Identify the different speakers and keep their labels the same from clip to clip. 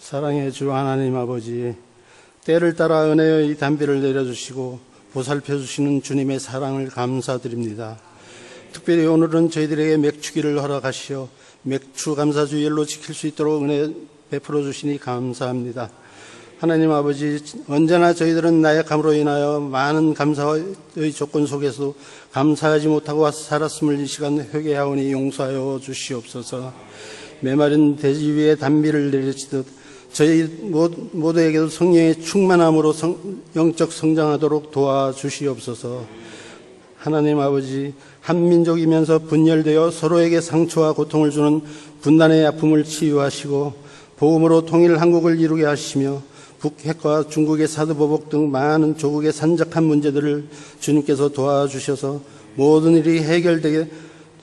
Speaker 1: 사랑의 주 하나님 아버지, 때를 따라 은혜의 담비를 내려주시고 보살펴 주시는 주님의 사랑을 감사드립니다. 특별히 오늘은 저희들에게 맥주기를 허락하시어 맥주 감사주일로 지킬 수 있도록 은혜 베풀어 주시니 감사합니다. 하나님 아버지, 언제나 저희들은 나약함으로 인하여 많은 감사의 조건 속에서 감사하지 못하고 살았음을 이 시간 회개하오니 용서하여 주시옵소서. 메마른 대지 위에 단비를 내리치듯 저희 모두에게도 성령의 충만함으로 영적 성장하도록 도와주시옵소서. 하나님 아버지, 한 민족이면서 분열되어 서로에게 상처와 고통을 주는 분단의 아픔을 치유하시고 복음으로 통일 한국을 이루게 하시며 북핵과 중국의 사드보복 등 많은 조국의 산적한 문제들을 주님께서 도와주셔서 모든 일이 해결되게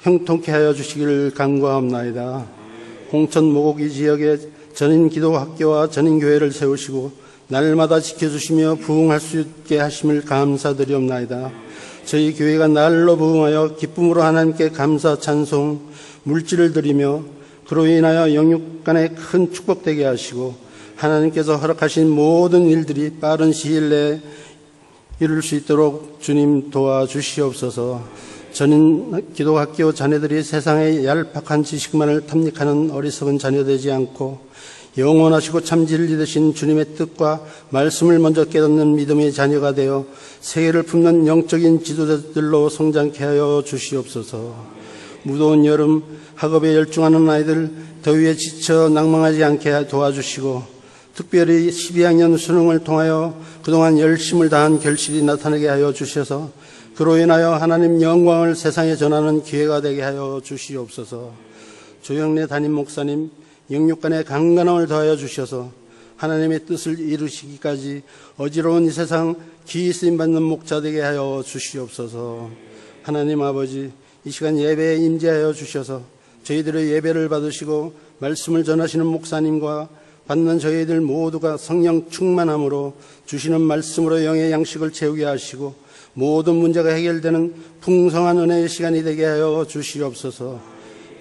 Speaker 1: 형통케 하여 주시기를 간구하옵나이다. 홍천 모곡이 지역에 전인 기도학교와 전인교회를 세우시고 날마다 지켜주시며 부흥할 수 있게 하심을 감사드리옵나이다. 저희 교회가 날로 부흥하여 기쁨으로 하나님께 감사 찬송 물질을 드리며 그로 인하여 영육 간에 큰 축복되게 하시고 하나님께서 허락하신 모든 일들이 빠른 시일 내에 이룰 수 있도록 주님 도와주시옵소서. 전인 기도학교 자녀들이 세상의 얄팍한 지식만을 탐닉하는 어리석은 자녀 되지 않고 영원하시고 참 진리 되신 주님의 뜻과 말씀을 먼저 깨닫는 믿음의 자녀가 되어 세계를 품는 영적인 지도자들로 성장케 하여 주시옵소서. 무더운 여름 학업에 열중하는 아이들 더위에 지쳐 낭망하지 않게 도와주시고 특별히 12학년 수능을 통하여 그동안 열심을 다한 결실이 나타나게 하여 주셔서 그로 인하여 하나님 영광을 세상에 전하는 기회가 되게 하여 주시옵소서. 조영래 담임 목사님 영육간의 강건함을 더하여 주셔서 하나님의 뜻을 이루시기까지 어지러운 이 세상 기이 쓰임받는 목자 되게 하여 주시옵소서. 하나님 아버지, 이 시간 예배에 임재하여 주셔서 저희들의 예배를 받으시고 말씀을 전하시는 목사님과 받는 저희들 모두가 성령 충만함으로 주시는 말씀으로 영의 양식을 채우게 하시고 모든 문제가 해결되는 풍성한 은혜의 시간이 되게 하여 주시옵소서.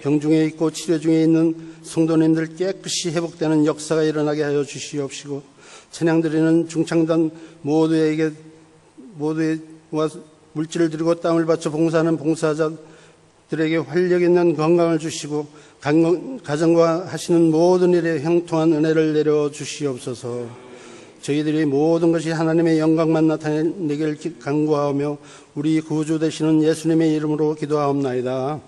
Speaker 1: 병중에 있고 치료 중에 있는 성도님들 깨끗이 회복되는 역사가 일어나게 하여 주시옵시고 찬양드리는 중창단 모두의 물질을 드리고 땀을 바쳐 봉사하는 봉사자들에게 활력 있는 건강을 주시고 가정과 하시는 모든 일에 형통한 은혜를 내려 주시옵소서. 저희들이 모든 것이 하나님의 영광만 나타내기를 간구하며 우리 구주 되시는 예수님의 이름으로 기도하옵나이다.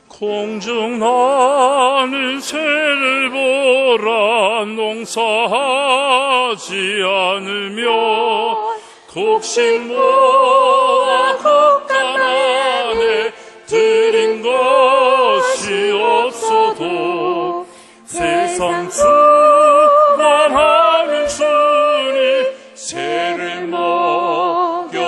Speaker 2: 공중 나는 새를 보라. 농사하지 않으며 곡식모아 곡간 안에 들인 것이 없어도 세상 충만하는 주님 새를 먹여주시니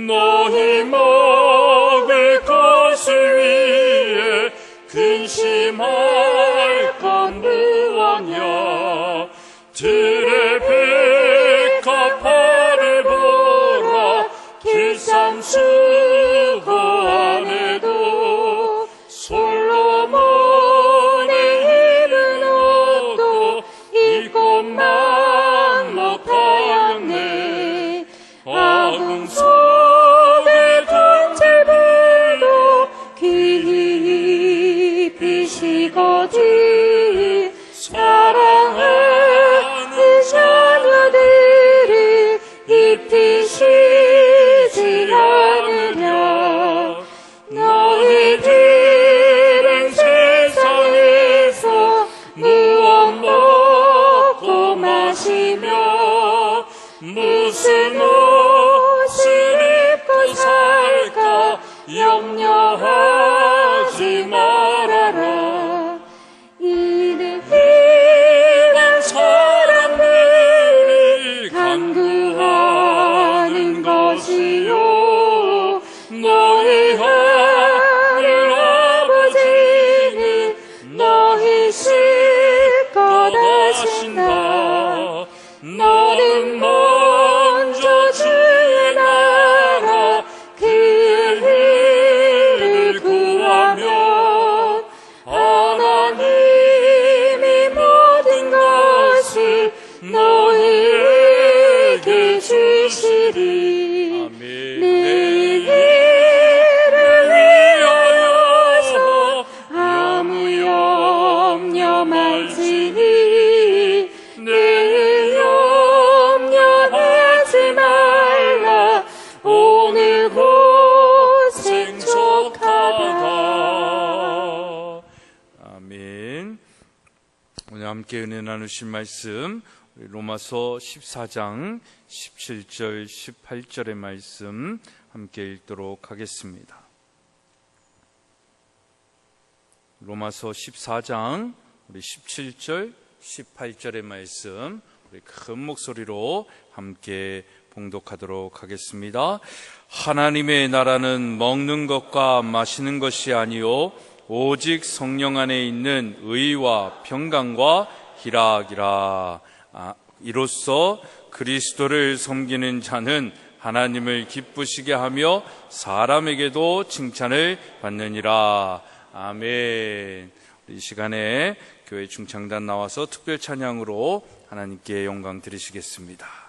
Speaker 2: 너희 먹을 것을 위해 근심할 건 무엇냐. 들의 백합화를 보라. 길쌈 수고 안에도 솔로몬의 이른 옷도 이것만 못하였네. 아궁 속에 동체불도 깊이시거든. 사랑하는 자녀들을 입히시지 않으랴. 너희들은 세상에서 무엇 먹고 마시며 무슨 옷을 입고 살까 염려하지 말아라. 이는 사람들이 오늘 함께 은혜 나누실 말씀 우리 로마서 14장 17절 18절의 말씀 함께 읽도록 하겠습니다. 로마서 14장 우리 17절 18절의 말씀 우리 큰 목소리로 함께 봉독하도록 하겠습니다. 하나님의 나라는 먹는 것과 마시는 것이 아니요 오직 성령 안에 있는 의와 평강과 희락이라. 이로써 그리스도를 섬기는 자는 하나님을 기쁘시게 하며 사람에게도 칭찬을 받느니라. 아멘. 이 시간에 교회 중창단 나와서 특별 찬양으로 하나님께 영광 드리시겠습니다.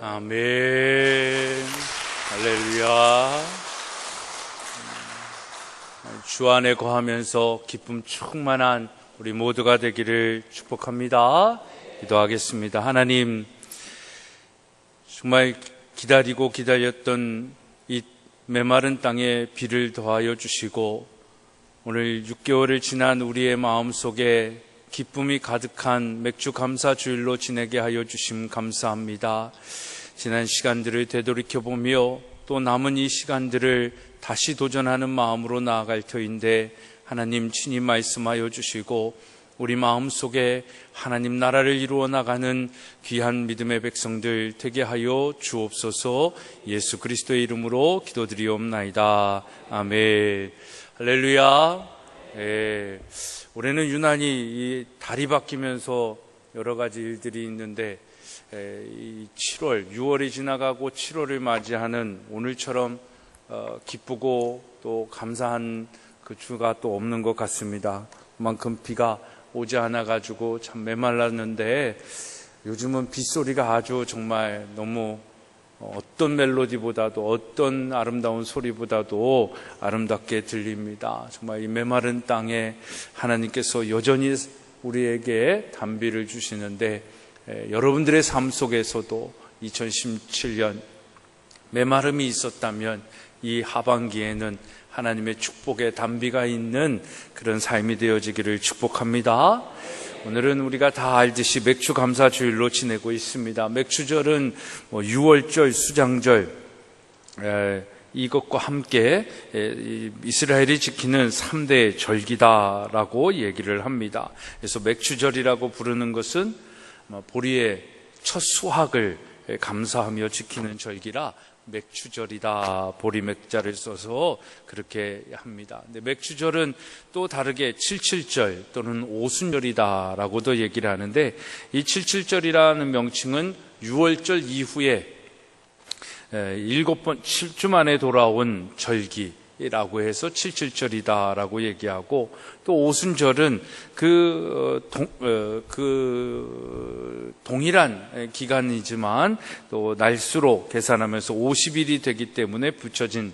Speaker 2: 아멘. 할렐루야. 주 안에 거하면서 기쁨 충만한 우리 모두가 되기를 축복합니다. 기도하겠습니다. 하나님, 정말 기다리고 기다렸던 이 메마른 땅에 비를 더하여 주시고 오늘 6개월을 지난 우리의 마음속에 기쁨이 가득한 맥주 감사 주일로 지내게 하여 주심 감사합니다. 지난 시간들을 되돌이켜보며 또 남은 이 시간들을 다시 도전하는 마음으로 나아갈 터인데 하나님 친히 말씀하여 주시고 우리 마음속에 하나님 나라를 이루어 나가는 귀한 믿음의 백성들 되게 하여 주옵소서. 예수 그리스도의 이름으로 기도드리옵나이다. 아멘. 할렐루야. 예. 올해는 유난히 이 달이 바뀌면서 여러 가지 일들이 있는데 이 7월, 6월이 지나가고 7월을 맞이하는 오늘처럼 기쁘고 또 감사한 그 주가 또 없는 것 같습니다. 그만큼 비가 오지 않아 가지고 참 메말랐는데 요즘은 빗소리가 아주 정말 너무 어떤 멜로디보다도 어떤 아름다운 소리보다도 아름답게 들립니다. 정말 이 메마른 땅에 하나님께서 여전히 우리에게 단비를 주시는데 여러분들의 삶 속에서도 2017년 메마름이 있었다면 이 하반기에는 하나님의 축복의 단비가 있는 그런 삶이 되어지기를 축복합니다. 오늘은 우리가 다 알듯이 맥주 감사 주일로 지내고 있습니다. 맥주절은 6월절, 수장절 이것과 함께 이스라엘이 지키는 3대 절기다라고 얘기를 합니다. 그래서 맥주절이라고 부르는 것은 보리의 첫 수확을 감사하며 지키는 절기라 맥주절이다. 보리맥자를 써서 그렇게 합니다. 근데 맥주절은 또 다르게 칠칠절 또는 오순절이다라고도 얘기를 하는데 이 칠칠절이라는 명칭은 6월절 이후에 7주 만에 돌아온 절기라고 해서 칠칠절이다라고 얘기하고 또 오순절은 동일한 기간이지만 또 날수로 계산하면서 50일이 되기 때문에 붙여진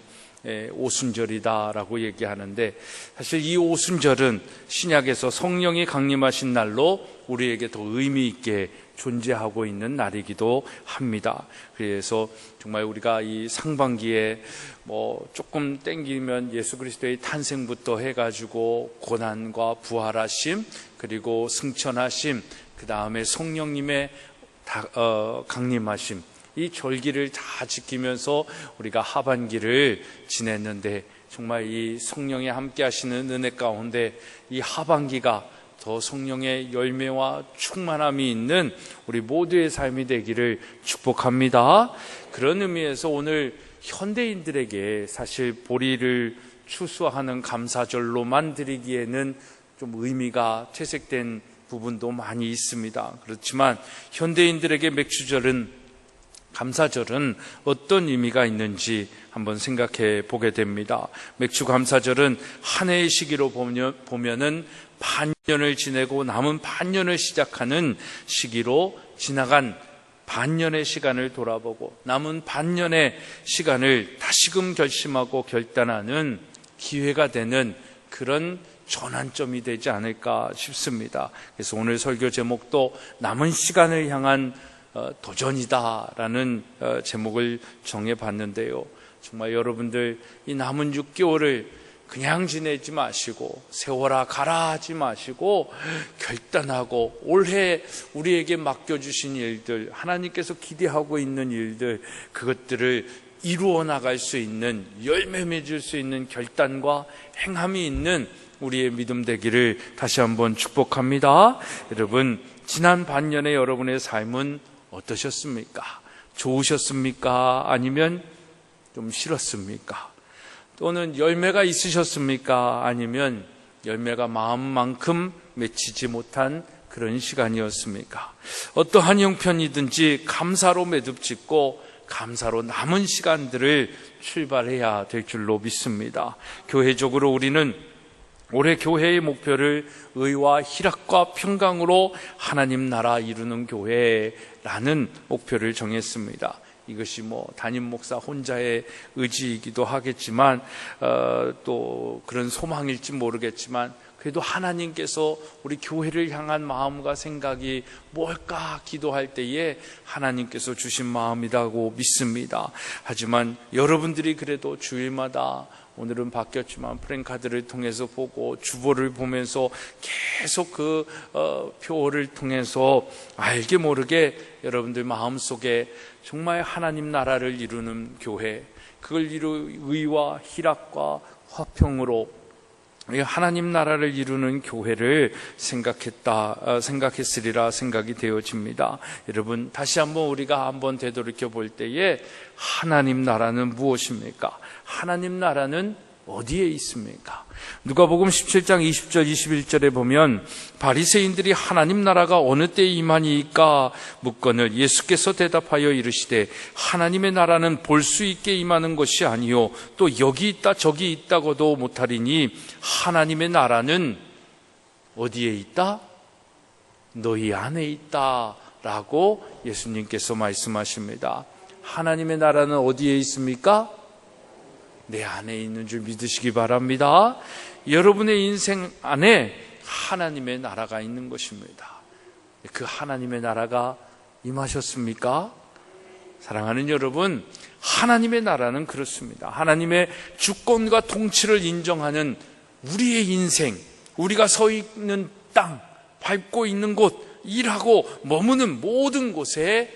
Speaker 2: 오순절이다라고 얘기하는데 사실 이 오순절은 신약에서 성령이 강림하신 날로 우리에게 더 의미 있게 존재하고 있는 날이기도 합니다. 그래서 정말 우리가 이 상반기에 조금 땡기면 예수 그리스도의 탄생부터 해가지고 고난과 부활하심 그리고 승천하심 그 다음에 성령님의 강림하심 이 절기를 다 지키면서 우리가 하반기를 지냈는데 정말 이 성령이 함께 하시는 은혜 가운데 이 하반기가 더 성령의 열매와 충만함이 있는 우리 모두의 삶이 되기를 축복합니다. 그런 의미에서 오늘 현대인들에게 사실 보리를 추수하는 감사절로만 드리기에는 좀 의미가 퇴색된 부분도 많이 있습니다. 그렇지만 현대인들에게 맥주절은 감사절은 어떤 의미가 있는지 한번 생각해 보게 됩니다. 맥주 감사절은 한 해의 시기로 보면은 반년을 지내고 남은 반년을 시작하는 시기로 지나간 반년의 시간을 돌아보고 남은 반년의 시간을 다시금 결심하고 결단하는 기회가 되는 그런 전환점이 되지 않을까 싶습니다. 그래서 오늘 설교 제목도 남은 시간을 향한 도전이다라는 제목을 정해봤는데요. 정말 여러분들 이 남은 6개월을 그냥 지내지 마시고 세월아 가라 하지 마시고 결단하고 올해 우리에게 맡겨주신 일들 하나님께서 기대하고 있는 일들 그것들을 이루어 나갈 수 있는 열매 맺을 수 있는 결단과 행함이 있는 우리의 믿음 되기를 다시 한번 축복합니다. 여러분 지난 반년의 여러분의 삶은 어떠셨습니까? 좋으셨습니까? 아니면 좀 싫었습니까? 또는 열매가 있으셨습니까? 아니면 열매가 마음만큼 맺히지 못한 그런 시간이었습니까? 어떠한 형편이든지 감사로 매듭짓고 감사로 남은 시간들을 출발해야 될 줄로 믿습니다. 교회적으로 우리는 올해 교회의 목표를 의와 희락과 평강으로 하나님 나라 이루는 교회라는 목표를 정했습니다. 이것이 담임 목사 혼자의 의지이기도 하겠지만 또 그런 소망일지 모르겠지만 그래도 하나님께서 우리 교회를 향한 마음과 생각이 뭘까 기도할 때에 하나님께서 주신 마음이라고 믿습니다. 하지만 여러분들이 그래도 주일마다, 오늘은 바뀌었지만 프랭카드를 통해서 보고 주보를 보면서 계속 그 표를 통해서 알게 모르게 여러분들 마음속에 정말 하나님 나라를 이루는 교회, 그걸 의와 희락과 화평으로 하나님 나라를 이루는 교회를 생각했으리라 생각이 되어집니다. 여러분, 다시 한번 우리가 한번 되돌이켜 볼 때에 하나님 나라는 무엇입니까? 하나님 나라는 어디에 있습니까? 누가복음 17장 20절 21절에 보면 바리새인들이 하나님 나라가 어느 때에 임하니까 묻거늘 예수께서 대답하여 이르시되 하나님의 나라는 볼 수 있게 임하는 것이 아니요 또 여기 있다 저기 있다고도 못하리니 하나님의 나라는 어디에 있다? 너희 안에 있다 라고 예수님께서 말씀하십니다. 하나님의 나라는 어디에 있습니까? 내 안에 있는 줄 믿으시기 바랍니다. 여러분의 인생 안에 하나님의 나라가 있는 것입니다. 그 하나님의 나라가 임하셨습니까? 사랑하는 여러분, 하나님의 나라는 그렇습니다. 하나님의 주권과 통치를 인정하는 우리의 인생, 우리가 서 있는 땅, 밟고 있는 곳, 일하고 머무는 모든 곳에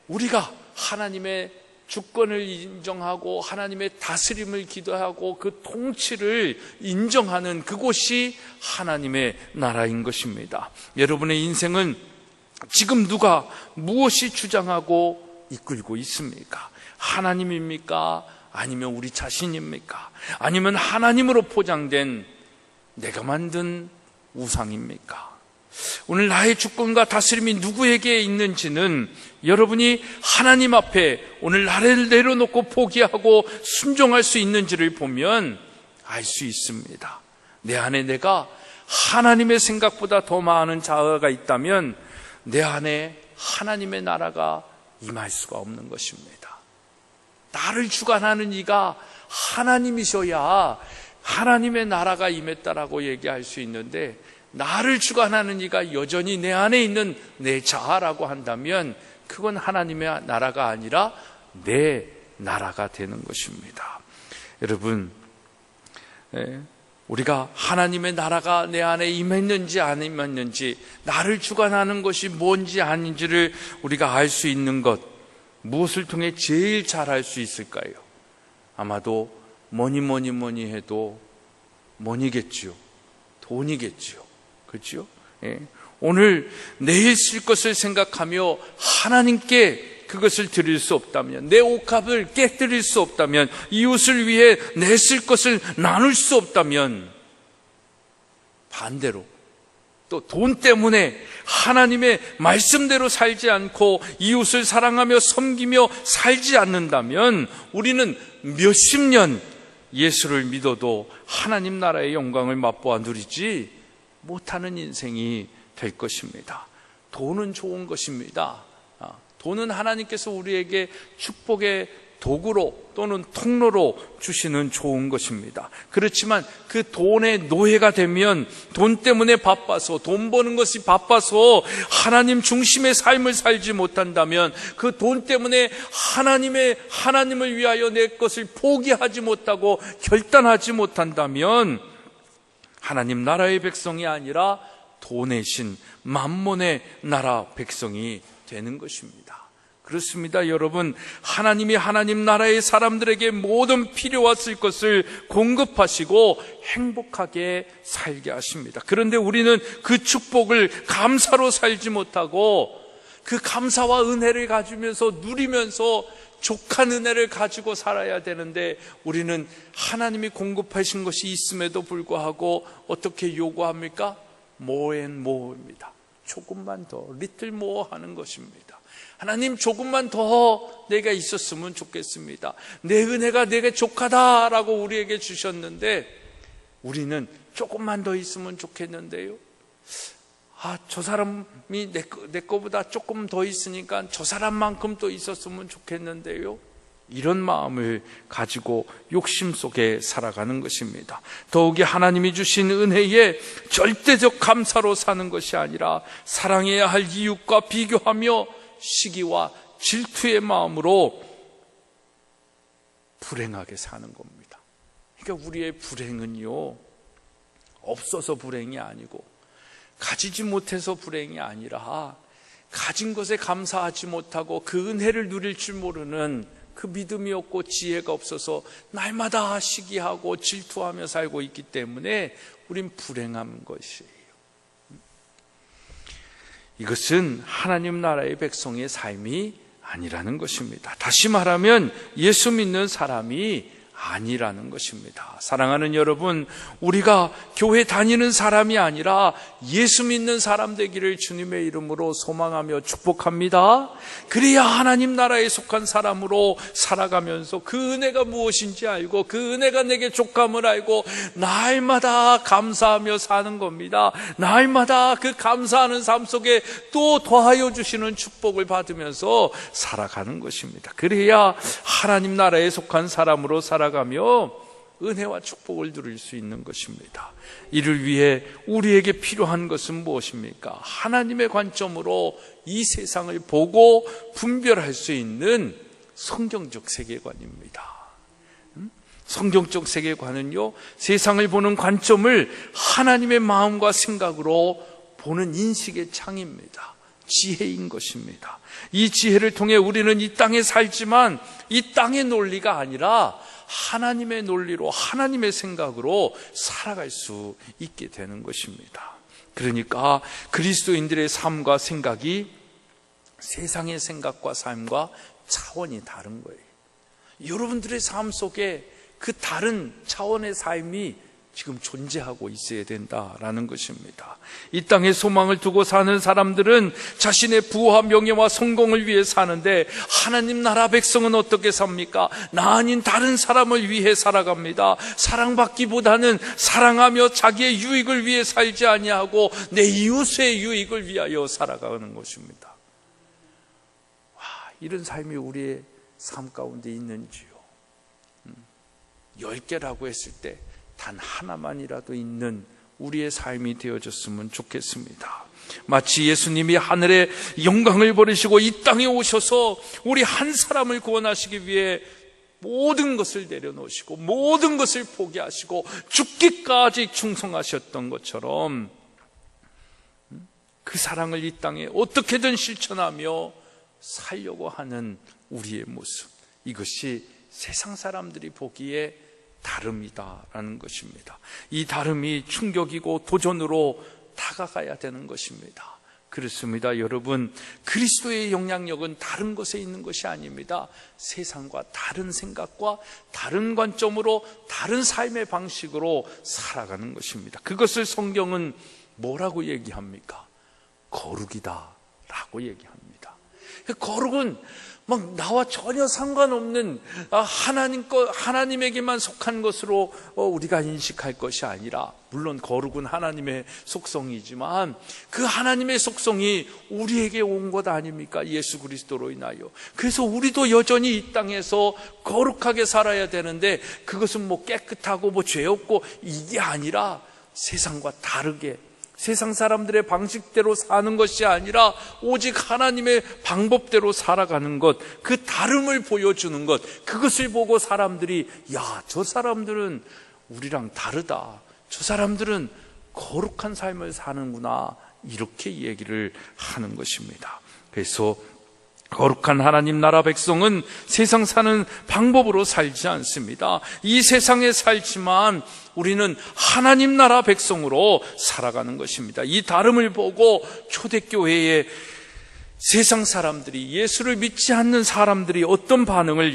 Speaker 2: 우리가 하나님의 주권을 인정하고 하나님의 다스림을 기도하고 그 통치를 인정하는 그곳이 하나님의 나라인 것입니다. 여러분의 인생은 지금 누가 무엇이 주장하고 이끌고 있습니까? 하나님입니까? 아니면 우리 자신입니까? 아니면 하나님으로 포장된 내가 만든 우상입니까? 오늘 나의 주권과 다스림이 누구에게 있는지는 여러분이 하나님 앞에 오늘 나를 내려놓고 포기하고 순종할 수 있는지를 보면 알 수 있습니다. 내 안에 내가 하나님의 생각보다 더 많은 자아가 있다면 내 안에 하나님의 나라가 임할 수가 없는 것입니다. 나를 주관하는 이가 하나님이셔야 하나님의 나라가 임했다라고 얘기할 수 있는데, 나를 주관하는 이가 여전히 내 안에 있는 내 자아라고 한다면 그건 하나님의 나라가 아니라 내 나라가 되는 것입니다. 여러분, 우리가 하나님의 나라가 내 안에 임했는지 안 임했는지, 나를 주관하는 것이 뭔지 아닌지를 우리가 알 수 있는 것, 무엇을 통해 제일 잘 알 수 있을까요? 아마도 뭐니 해도 뭐니겠지요? 돈이겠지요. 그렇죠? 오늘 내일 쓸 것을 생각하며 하나님께 그것을 드릴 수 없다면, 내 옷값을 깨뜨릴 수 없다면, 이웃을 위해 내 쓸 것을 나눌 수 없다면, 반대로 또 돈 때문에 하나님의 말씀대로 살지 않고 이웃을 사랑하며 섬기며 살지 않는다면 우리는 몇십 년 예수를 믿어도 하나님 나라의 영광을 맛보아 누리지 못하는 인생이 될 것입니다. 돈은 좋은 것입니다. 돈은 하나님께서 우리에게 축복의 도구로 또는 통로로 주시는 좋은 것입니다. 그렇지만 그 돈의 노예가 되면, 돈 때문에 바빠서, 돈 버는 것이 바빠서 하나님 중심의 삶을 살지 못한다면, 그 돈 때문에 하나님을 위하여 내 것을 포기하지 못하고 결단하지 못한다면 하나님 나라의 백성이 아니라 돈의 신, 만몬의 나라 백성이 되는 것입니다. 그렇습니다. 여러분, 하나님이 하나님 나라의 사람들에게 모든 필요와 쓸 것을 공급하시고 행복하게 살게 하십니다. 그런데 우리는 그 축복을 감사로 살지 못하고 그 감사와 은혜를 가지면서 누리면서 족한 은혜를 가지고 살아야 되는데, 우리는 하나님이 공급하신 것이 있음에도 불구하고 어떻게 요구합니까? more and more입니다. 조금만 더, little more 하는 것입니다. 하나님, 조금만 더 내가 있었으면 좋겠습니다. 내 은혜가 내게 족하다라고 우리에게 주셨는데 우리는 조금만 더 있으면 좋겠는데요. 저 사람이 내 거보다 조금 더 있으니까 저 사람만큼 또 있었으면 좋겠는데요. 이런 마음을 가지고 욕심 속에 살아가는 것입니다. 더욱이 하나님이 주신 은혜에 절대적 감사로 사는 것이 아니라 사랑해야 할 이웃과 비교하며 시기와 질투의 마음으로 불행하게 사는 겁니다. 그러니까 우리의 불행은요, 없어서 불행이 아니고 가지지 못해서 불행이 아니라 가진 것에 감사하지 못하고 그 은혜를 누릴 줄 모르는 그 믿음이 없고 지혜가 없어서 날마다 시기하고 질투하며 살고 있기 때문에 우린 불행한 것이에요. 이것은 하나님 나라의 백성의 삶이 아니라는 것입니다. 다시 말하면 예수 믿는 사람이 아니라는 것입니다. 사랑하는 여러분, 우리가 교회 다니는 사람이 아니라 예수 믿는 사람 되기를 주님의 이름으로 소망하며 축복합니다. 그래야 하나님 나라에 속한 사람으로 살아가면서 그 은혜가 무엇인지 알고 그 은혜가 내게 족감을 알고 날마다 감사하며 사는 겁니다. 날마다 그 감사하는 삶 속에 또 더하여 주시는 축복을 받으면서 살아가는 것입니다. 그래야 하나님 나라에 속한 사람으로 살아가며 은혜와 축복을 누릴 수 있는 것입니다. 이를 위해 우리에게 필요한 것은 무엇입니까? 하나님의 관점으로 이 세상을 보고 분별할 수 있는 성경적 세계관입니다. 성경적 세계관은요, 세상을 보는 관점을 하나님의 마음과 생각으로 보는 인식의 창입니다. 지혜인 것입니다. 이 지혜를 통해 우리는 이 땅에 살지만 이 땅의 논리가 아니라 하나님의 논리로, 하나님의 생각으로 살아갈 수 있게 되는 것입니다. 그러니까 그리스도인들의 삶과 생각이 세상의 생각과 삶과 차원이 다른 거예요. 여러분들의 삶 속에 그 다른 차원의 삶이 지금 존재하고 있어야 된다라는 것입니다. 이 땅에 소망을 두고 사는 사람들은 자신의 부와 명예와 성공을 위해 사는데, 하나님 나라 백성은 어떻게 삽니까? 나 아닌 다른 사람을 위해 살아갑니다. 사랑받기보다는 사랑하며 자기의 유익을 위해 살지 아니하고 내 이웃의 유익을 위하여 살아가는 것입니다. 이런 삶이 우리의 삶 가운데 있는지요? 10개라고 했을 때 단 하나만이라도 있는 우리의 삶이 되어졌으면 좋겠습니다. 마치 예수님이 하늘의 영광을 버리시고 이 땅에 오셔서 우리 한 사람을 구원하시기 위해 모든 것을 내려놓으시고 모든 것을 포기하시고 죽기까지 충성하셨던 것처럼 그 사랑을 이 땅에 어떻게든 실천하며 살려고 하는 우리의 모습, 이것이 세상 사람들이 보기에 다름이다라는 것입니다. 이 다름이 충격이고 도전으로 다가가야 되는 것입니다. 그렇습니다. 여러분, 그리스도의 영향력은 다른 것에 있는 것이 아닙니다. 세상과 다른 생각과 다른 관점으로 다른 삶의 방식으로 살아가는 것입니다. 그것을 성경은 뭐라고 얘기합니까? 거룩이다 라고 얘기합니다. 거룩은 막 나와 전혀 상관없는 하나님에게만 속한 것으로 우리가 인식할 것이 아니라, 물론 거룩은 하나님의 속성이지만 그 하나님의 속성이 우리에게 온 것 아닙니까? 예수 그리스도로 인하여. 그래서 우리도 여전히 이 땅에서 거룩하게 살아야 되는데, 그것은 뭐 깨끗하고 뭐 죄 없고 이게 아니라 세상과 다르게, 세상 사람들의 방식대로 사는 것이 아니라 오직 하나님의 방법대로 살아가는 것, 그 다름을 보여주는 것, 그것을 보고 사람들이 야, 저 사람들은 우리랑 다르다, 저 사람들은 거룩한 삶을 사는구나, 이렇게 얘기를 하는 것입니다. 그래서 거룩한 하나님 나라 백성은 세상 사는 방법으로 살지 않습니다. 이 세상에 살지만 우리는 하나님 나라 백성으로 살아가는 것입니다. 이 다름을 보고 초대교회의 세상 사람들이, 예수를 믿지 않는 사람들이 어떤 반응을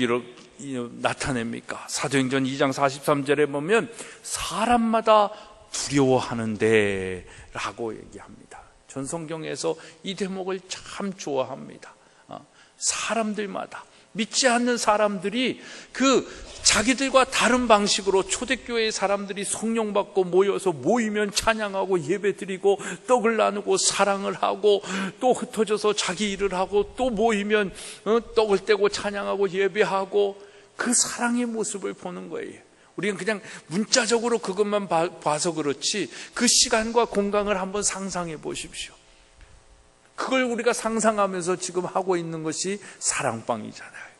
Speaker 2: 나타냅니까? 사도행전 2장 43절에 보면 사람마다 두려워하는데 라고 얘기합니다. 전 성경에서 이 대목을 참 좋아합니다. 사람들마다, 믿지 않는 사람들이 자기들과 다른 방식으로 초대교회 사람들이 성령 받고 모이면 찬양하고 예배드리고 떡을 나누고 사랑을 하고 또 흩어져서 자기 일을 하고 또 모이면 떡을 떼고 찬양하고 예배하고 그 사랑의 모습을 보는 거예요. 우리는 그냥 문자적으로 그것만 봐서 그렇지 그 시간과 공간을 한번 상상해 보십시오. 그걸 우리가 상상하면서 지금 하고 있는 것이 사랑방이잖아요.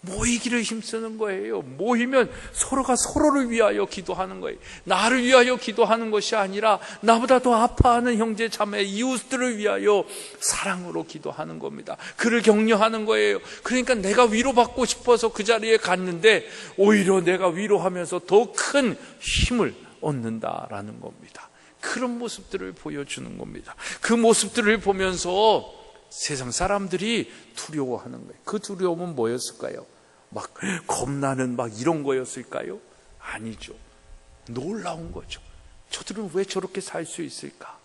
Speaker 2: 모이기를 힘쓰는 거예요. 모이면 서로가 서로를 위하여 기도하는 거예요. 나를 위하여 기도하는 것이 아니라 나보다 더 아파하는 형제 자매 이웃들을 위하여 사랑으로 기도하는 겁니다. 그를 격려하는 거예요. 그러니까 내가 위로받고 싶어서 그 자리에 갔는데 오히려 내가 위로하면서 더 큰 힘을 얻는다라는 겁니다. 그런 모습들을 보여주는 겁니다. 그 모습들을 보면서 세상 사람들이 두려워하는 거예요. 그 두려움은 뭐였을까요? 막 겁나는 이런 거였을까요? 아니죠. 놀라운 거죠. 저들은 왜 저렇게 살 수 있을까?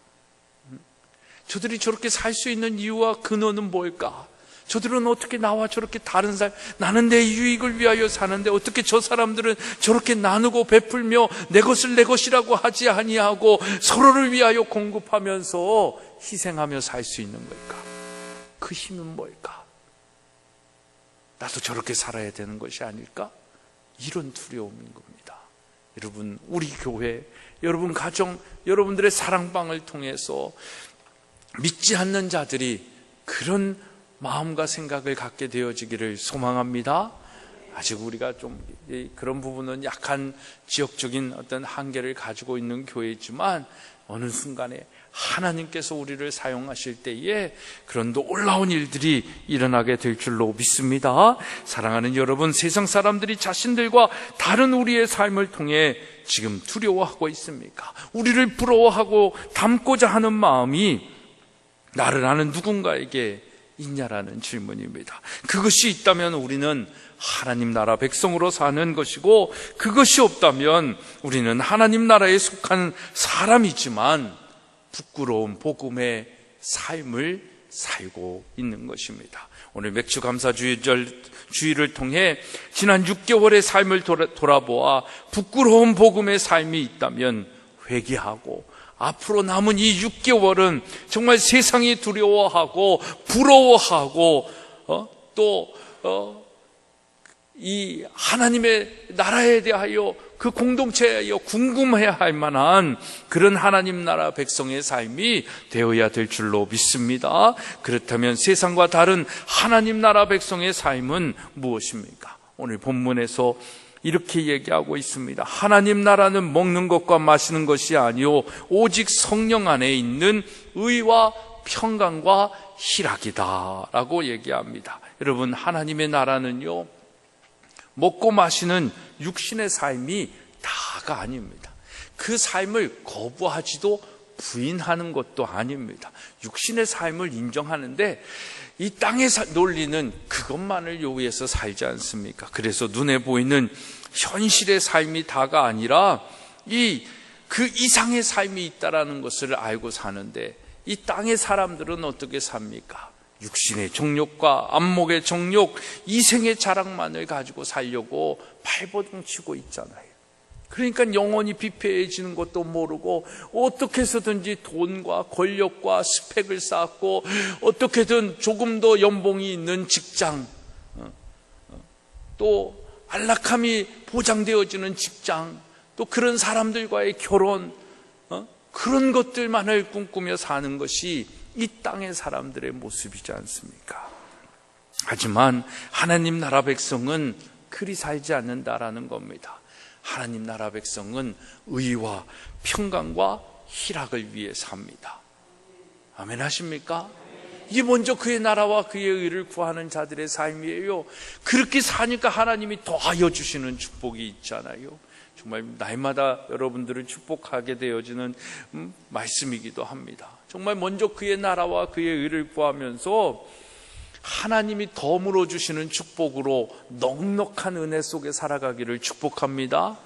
Speaker 2: 저들이 저렇게 살 수 있는 이유와 근원은 뭘까? 저들은 어떻게 나와 저렇게 다른 삶, 나는 내 유익을 위하여 사는데 어떻게 저 사람들은 저렇게 나누고 베풀며 내 것을 내 것이라고 하지 아니하고 서로를 위하여 공급하면서 희생하며 살 수 있는 걸까? 그 힘은 뭘까? 나도 저렇게 살아야 되는 것이 아닐까? 이런 두려움인 겁니다. 여러분, 우리 교회, 여러분 가정, 여러분들의 사랑방을 통해서 믿지 않는 자들이 그런 마음과 생각을 갖게 되어지기를 소망합니다. 아직 우리가 좀 그런 부분은 약한 지역적인 어떤 한계를 가지고 있는 교회지만 어느 순간에 하나님께서 우리를 사용하실 때에 그런 놀라운 일들이 일어나게 될 줄로 믿습니다. 사랑하는 여러분, 세상 사람들이 자신들과 다른 우리의 삶을 통해 지금 두려워하고 있습니까? 우리를 부러워하고 닮고자 하는 마음이 나를 아는 누군가에게 있냐라는 질문입니다. 그것이 있다면 우리는 하나님 나라 백성으로 사는 것이고, 그것이 없다면 우리는 하나님 나라에 속한 사람이지만 부끄러운 복음의 삶을 살고 있는 것입니다. 오늘 맥주감사주의를 통해 지난 6개월의 삶을 돌아보아 부끄러운 복음의 삶이 있다면 회개하고 앞으로 남은 이 6개월은 정말 세상이 두려워하고 부러워하고 이 하나님의 나라에 대하여 그 공동체에 대하여 궁금해야 할 만한 그런 하나님 나라 백성의 삶이 되어야 될 줄로 믿습니다. 그렇다면 세상과 다른 하나님 나라 백성의 삶은 무엇입니까? 오늘 본문에서 이렇게 얘기하고 있습니다. 하나님 나라는 먹는 것과 마시는 것이 아니요 오직 성령 안에 있는 의와 평강과 희락이다 라고 얘기합니다. 여러분, 하나님의 나라는요 먹고 마시는 육신의 삶이 다가 아닙니다. 그 삶을 거부하지도 부인하는 것도 아닙니다. 육신의 삶을 인정하는데 이 땅의 논리는 그것만을 요구해서 살지 않습니까? 그래서 눈에 보이는 현실의 삶이 다가 아니라 그 이상의 삶이 있다라는 것을 알고 사는데, 이 땅의 사람들은 어떻게 삽니까? 육신의 정욕과 안목의 정욕, 이생의 자랑만을 가지고 살려고 발버둥치고 있잖아요. 그러니까 영혼이 비폐해지는 것도 모르고 어떻게 해서든지 돈과 권력과 스펙을 쌓고 어떻게든 조금 더 연봉이 있는 직장, 또 안락함이 보장되어지는 직장, 또 그런 사람들과의 결혼, 그런 것들만을 꿈꾸며 사는 것이 이 땅의 사람들의 모습이지 않습니까? 하지만 하나님 나라 백성은 그리 살지 않는다라는 겁니다. 하나님 나라 백성은 의와 평강과 희락을 위해 삽니다. 아멘 하십니까? 이게 먼저 그의 나라와 그의 의를 구하는 자들의 삶이에요. 그렇게 사니까 하나님이 더하여 주시는 축복이 있잖아요. 정말 날마다 여러분들을 축복하게 되어지는 말씀이기도 합니다. 정말 먼저 그의 나라와 그의 의를 구하면서 하나님이 덤으로 주시는 축복으로 넉넉한 은혜 속에 살아가기를 축복합니다.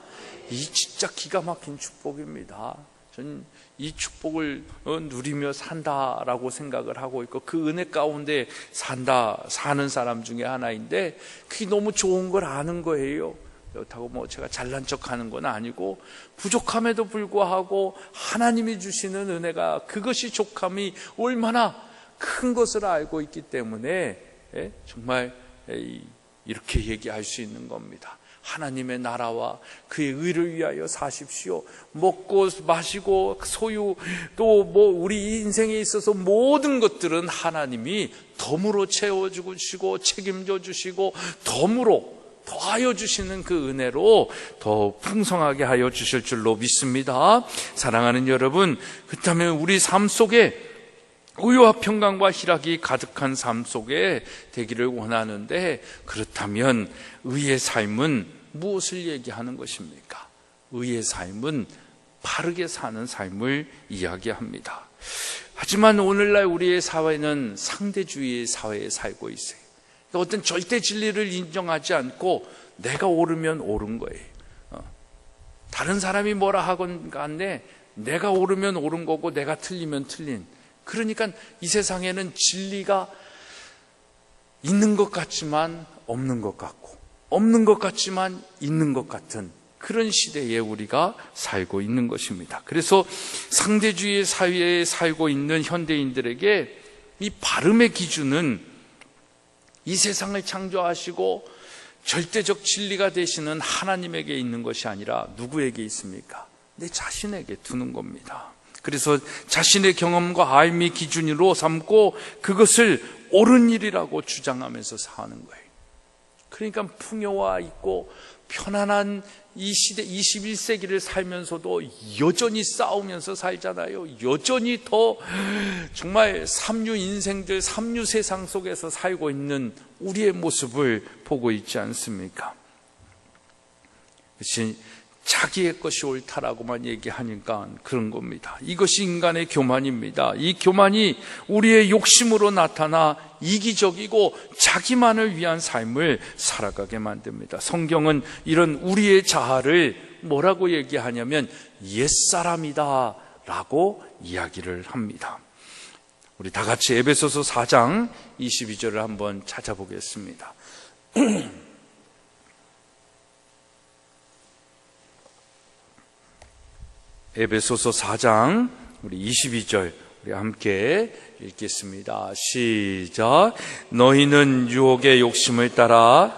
Speaker 2: 이 진짜 기가 막힌 축복입니다. 저는 이 축복을 누리며 산다라고 생각을 하고 있고, 그 은혜 가운데 사는 사람 중에 하나인데, 그게 너무 좋은 걸 아는 거예요. 그렇다고 제가 잘난 척 하는 건 아니고, 부족함에도 불구하고 하나님이 주시는 은혜가, 그것이 족함이 얼마나 큰 것을 알고 있기 때문에 정말 이렇게 얘기할 수 있는 겁니다. 하나님의 나라와 그의 의를 위하여 사십시오. 먹고 마시고 소유, 또 우리 인생에 있어서 모든 것들은 하나님이 덤으로 채워주시고 책임져 주시고 덤으로 더하여 주시는 그 은혜로 더 풍성하게 하여 주실 줄로 믿습니다. 사랑하는 여러분, 그렇다면 우리 삶 속에 의와 평강과 희락이 가득한 삶 속에 되기를 원하는데, 그렇다면 의의 삶은 무엇을 얘기하는 것입니까? 의의 삶은 바르게 사는 삶을 이야기합니다. 하지만 오늘날 우리의 사회는 상대주의의 사회에 살고 있어요. 어떤 절대 진리를 인정하지 않고 내가 옳으면 옳은 거예요. 다른 사람이 뭐라 하건 간에 내가 옳으면 옳은 거고 내가 틀리면 틀린. 그러니까 이 세상에는 진리가 있는 것 같지만 없는 것 같고, 없는 것 같지만 있는 것 같은 그런 시대에 우리가 살고 있는 것입니다. 그래서 상대주의의 사회에 살고 있는 현대인들에게 이 바름의 기준은 이 세상을 창조하시고 절대적 진리가 되시는 하나님에게 있는 것이 아니라 누구에게 있습니까? 내 자신에게 두는 겁니다. 그래서 자신의 경험과 알미 기준으로 삼고 그것을 옳은 일이라고 주장하면서 사는 거예요. 그러니까 풍요와 있고 편안한 이 시대 21세기를 살면서도 여전히 싸우면서 살잖아요. 여전히 더 정말 삼류 인생들, 삼류 세상 속에서 살고 있는 우리의 모습을 보고 있지 않습니까? 그것이 자기의 것이 옳다라고만 얘기하니까 그런 겁니다. 이것이 인간의 교만입니다. 이 교만이 우리의 욕심으로 나타나 이기적이고 자기만을 위한 삶을 살아가게 만듭니다. 성경은 이런 우리의 자아를 뭐라고 얘기하냐면 옛사람이다 라고 이야기를 합니다. 우리 다 같이 에베소서 4장 22절을 한번 찾아보겠습니다. 에베소서 4장 우리 22절 우리 함께 읽겠습니다. 시작. 너희는 유혹의 욕심을 따라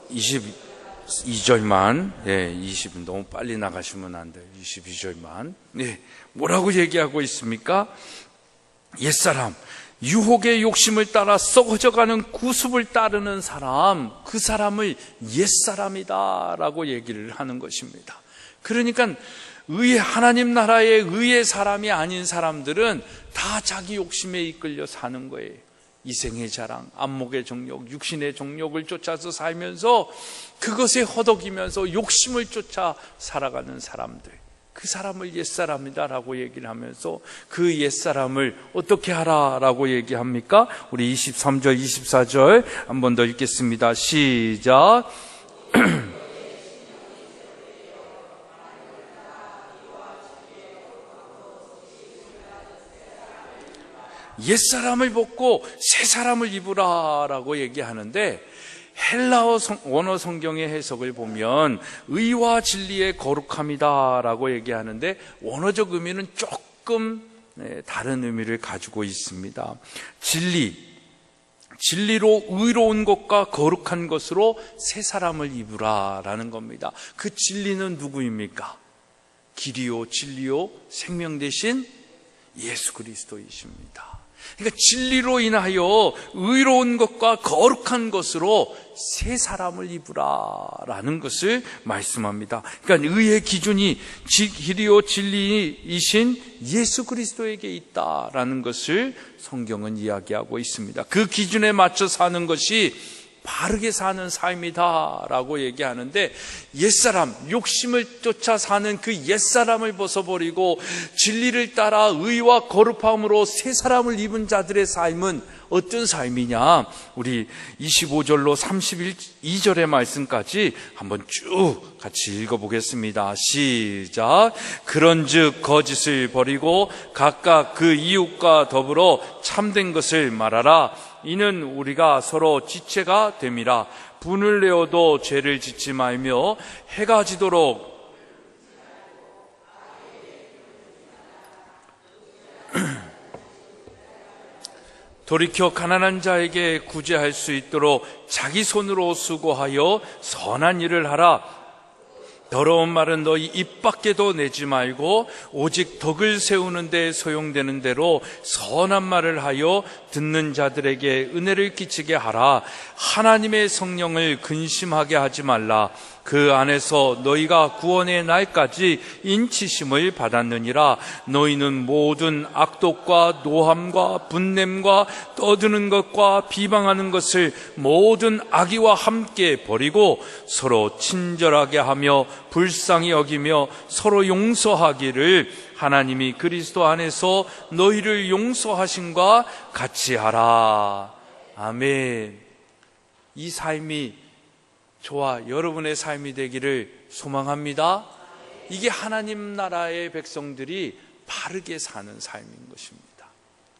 Speaker 2: 22절만, 20은 너무 빨리 나가시면 안 돼요. 22절만. 뭐라고 얘기하고 있습니까? 옛사람, 유혹의 욕심을 따라 썩어져가는 구습을 따르는 사람, 그 사람을 옛사람이다 라고 얘기를 하는 것입니다. 그러니까 하나님 나라의 의의 사람이 아닌 사람들은 다 자기 욕심에 이끌려 사는 거예요. 이생의 자랑, 안목의 정욕, 육신의 정욕을 쫓아서 살면서 그것에 허덕이면서 욕심을 쫓아 살아가는 사람들, 그 사람을 옛사람이다 라고 얘기를 하면서 그 옛사람을 어떻게 하라 라고 얘기합니까? 우리 23절 24절 한 번 더 읽겠습니다. 시작. 옛사람을 벗고 새사람을 입으라 라고 얘기하는데, 헬라어 원어 성경의 해석을 보면 의와 진리의 거룩함이다 라고 얘기하는데 원어적 의미는 조금 다른 의미를 가지고 있습니다. 진리로 의로운 것과 거룩한 것으로 새 사람을 입으라 라는 겁니다. 그 진리는 누구입니까? 길이요 진리요 생명 되신 예수 그리스도이십니다. 그러니까 진리로 인하여 의로운 것과 거룩한 것으로 새 사람을 입으라라는 것을 말씀합니다. 그러니까 의의 기준이 길이요 진리이신 예수 그리스도에게 있다라는 것을 성경은 이야기하고 있습니다. 그 기준에 맞춰 사는 것이 바르게 사는 삶이다라고 얘기하는데, 옛사람, 욕심을 쫓아 사는 그 옛사람을 벗어버리고 진리를 따라 의와 거룩함으로 새 사람을 입은 자들의 삶은 어떤 삶이냐? 우리 25절로 32절의 말씀까지 한번 쭉 같이 읽어보겠습니다. 시작. 그런즉 거짓을 버리고 각각 그 이웃과 더불어 참된 것을 말하라. 이는 우리가 서로 지체가 됨이라. 분을 내어도 죄를 짓지 말며 해가 지도록 돌이켜 가난한 자에게 구제할 수 있도록 자기 손으로 수고하여 선한 일을 하라. 더러운 말은 너희 입 밖에도 내지 말고 오직 덕을 세우는 데 소용되는 대로 선한 말을 하여 듣는 자들에게 은혜를 끼치게 하라. 하나님의 성령을 근심하게 하지 말라. 그 안에서 너희가 구원의 날까지 인치심을 받았느니라. 너희는 모든 악독과 노함과 분냄과 떠드는 것과 비방하는 것을 모든 악의와 함께 버리고 서로 친절하게 하며 불쌍히 여기며 서로 용서하기를 하나님이 그리스도 안에서 너희를 용서하신과 같이 하라. 아멘. 이 삶이 저와 여러분의 삶이 되기를 소망합니다. 이게 하나님 나라의 백성들이 바르게 사는 삶인 것입니다.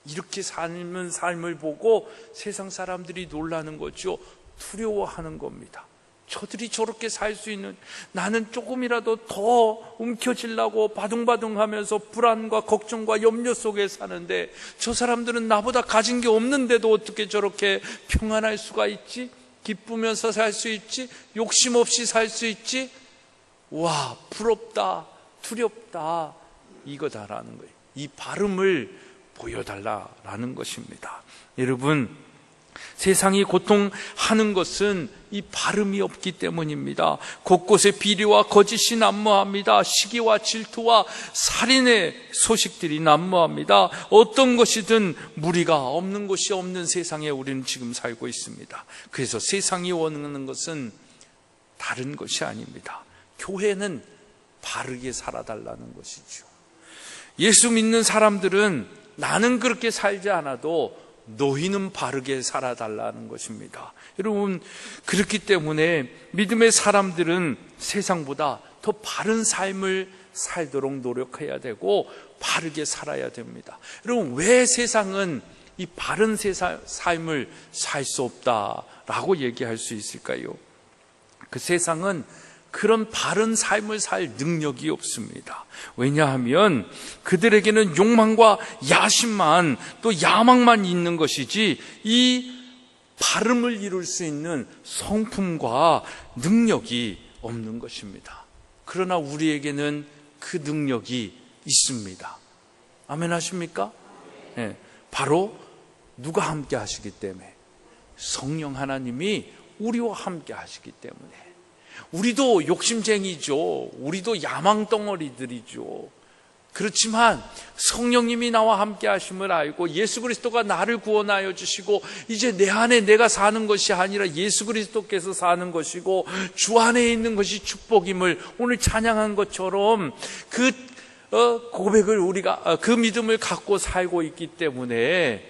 Speaker 2: 이렇게 사는 삶을 보고 세상 사람들이 놀라는 거죠. 두려워하는 겁니다. 저들이 저렇게 살 수 있는, 나는 조금이라도 더 움켜쥐려고 바둥바둥하면서 불안과 걱정과 염려 속에 사는데 저 사람들은 나보다 가진 게 없는데도 어떻게 저렇게 평안할 수가 있지? 기쁘면서 살 수 있지? 욕심 없이 살 수 있지? 와, 부럽다, 두렵다, 이거다라는 거예요. 이 바름을 보여달라라는 것입니다. 여러분, 세상이 고통하는 것은 이 바름이 없기 때문입니다. 곳곳에 비리와 거짓이 난무합니다. 시기와 질투와 살인의 소식들이 난무합니다. 어떤 것이든 무리가 없는 곳이 없는 세상에 우리는 지금 살고 있습니다. 그래서 세상이 원하는 것은 다른 것이 아닙니다. 교회는 바르게 살아달라는 것이죠. 예수 믿는 사람들은 나는 그렇게 살지 않아도 너희는 바르게 살아달라는 것입니다. 여러분, 그렇기 때문에 믿음의 사람들은 세상보다 더 바른 삶을 살도록 노력해야 되고 바르게 살아야 됩니다. 여러분, 왜 세상은 이 바른 삶을 살 수 없다라고 얘기할 수 있을까요? 그 세상은 그런 바른 삶을 살 능력이 없습니다. 왜냐하면 그들에게는 욕망과 야심만, 또 야망만 있는 것이지 이 바름을 이룰 수 있는 성품과 능력이 없는 것입니다. 그러나 우리에게는 그 능력이 있습니다. 아멘 하십니까? 네, 바로 누가 함께 하시기 때문에, 성령 하나님이 우리와 함께 하시기 때문에. 우리도 욕심쟁이죠. 우리도 야망덩어리들이죠. 그렇지만 성령님이 나와 함께 하심을 알고 예수 그리스도가 나를 구원하여 주시고 이제 내 안에 내가 사는 것이 아니라 예수 그리스도께서 사는 것이고 주 안에 있는 것이 축복임을 오늘 찬양한 것처럼 그 고백을 우리가 그 믿음을 갖고 살고 있기 때문에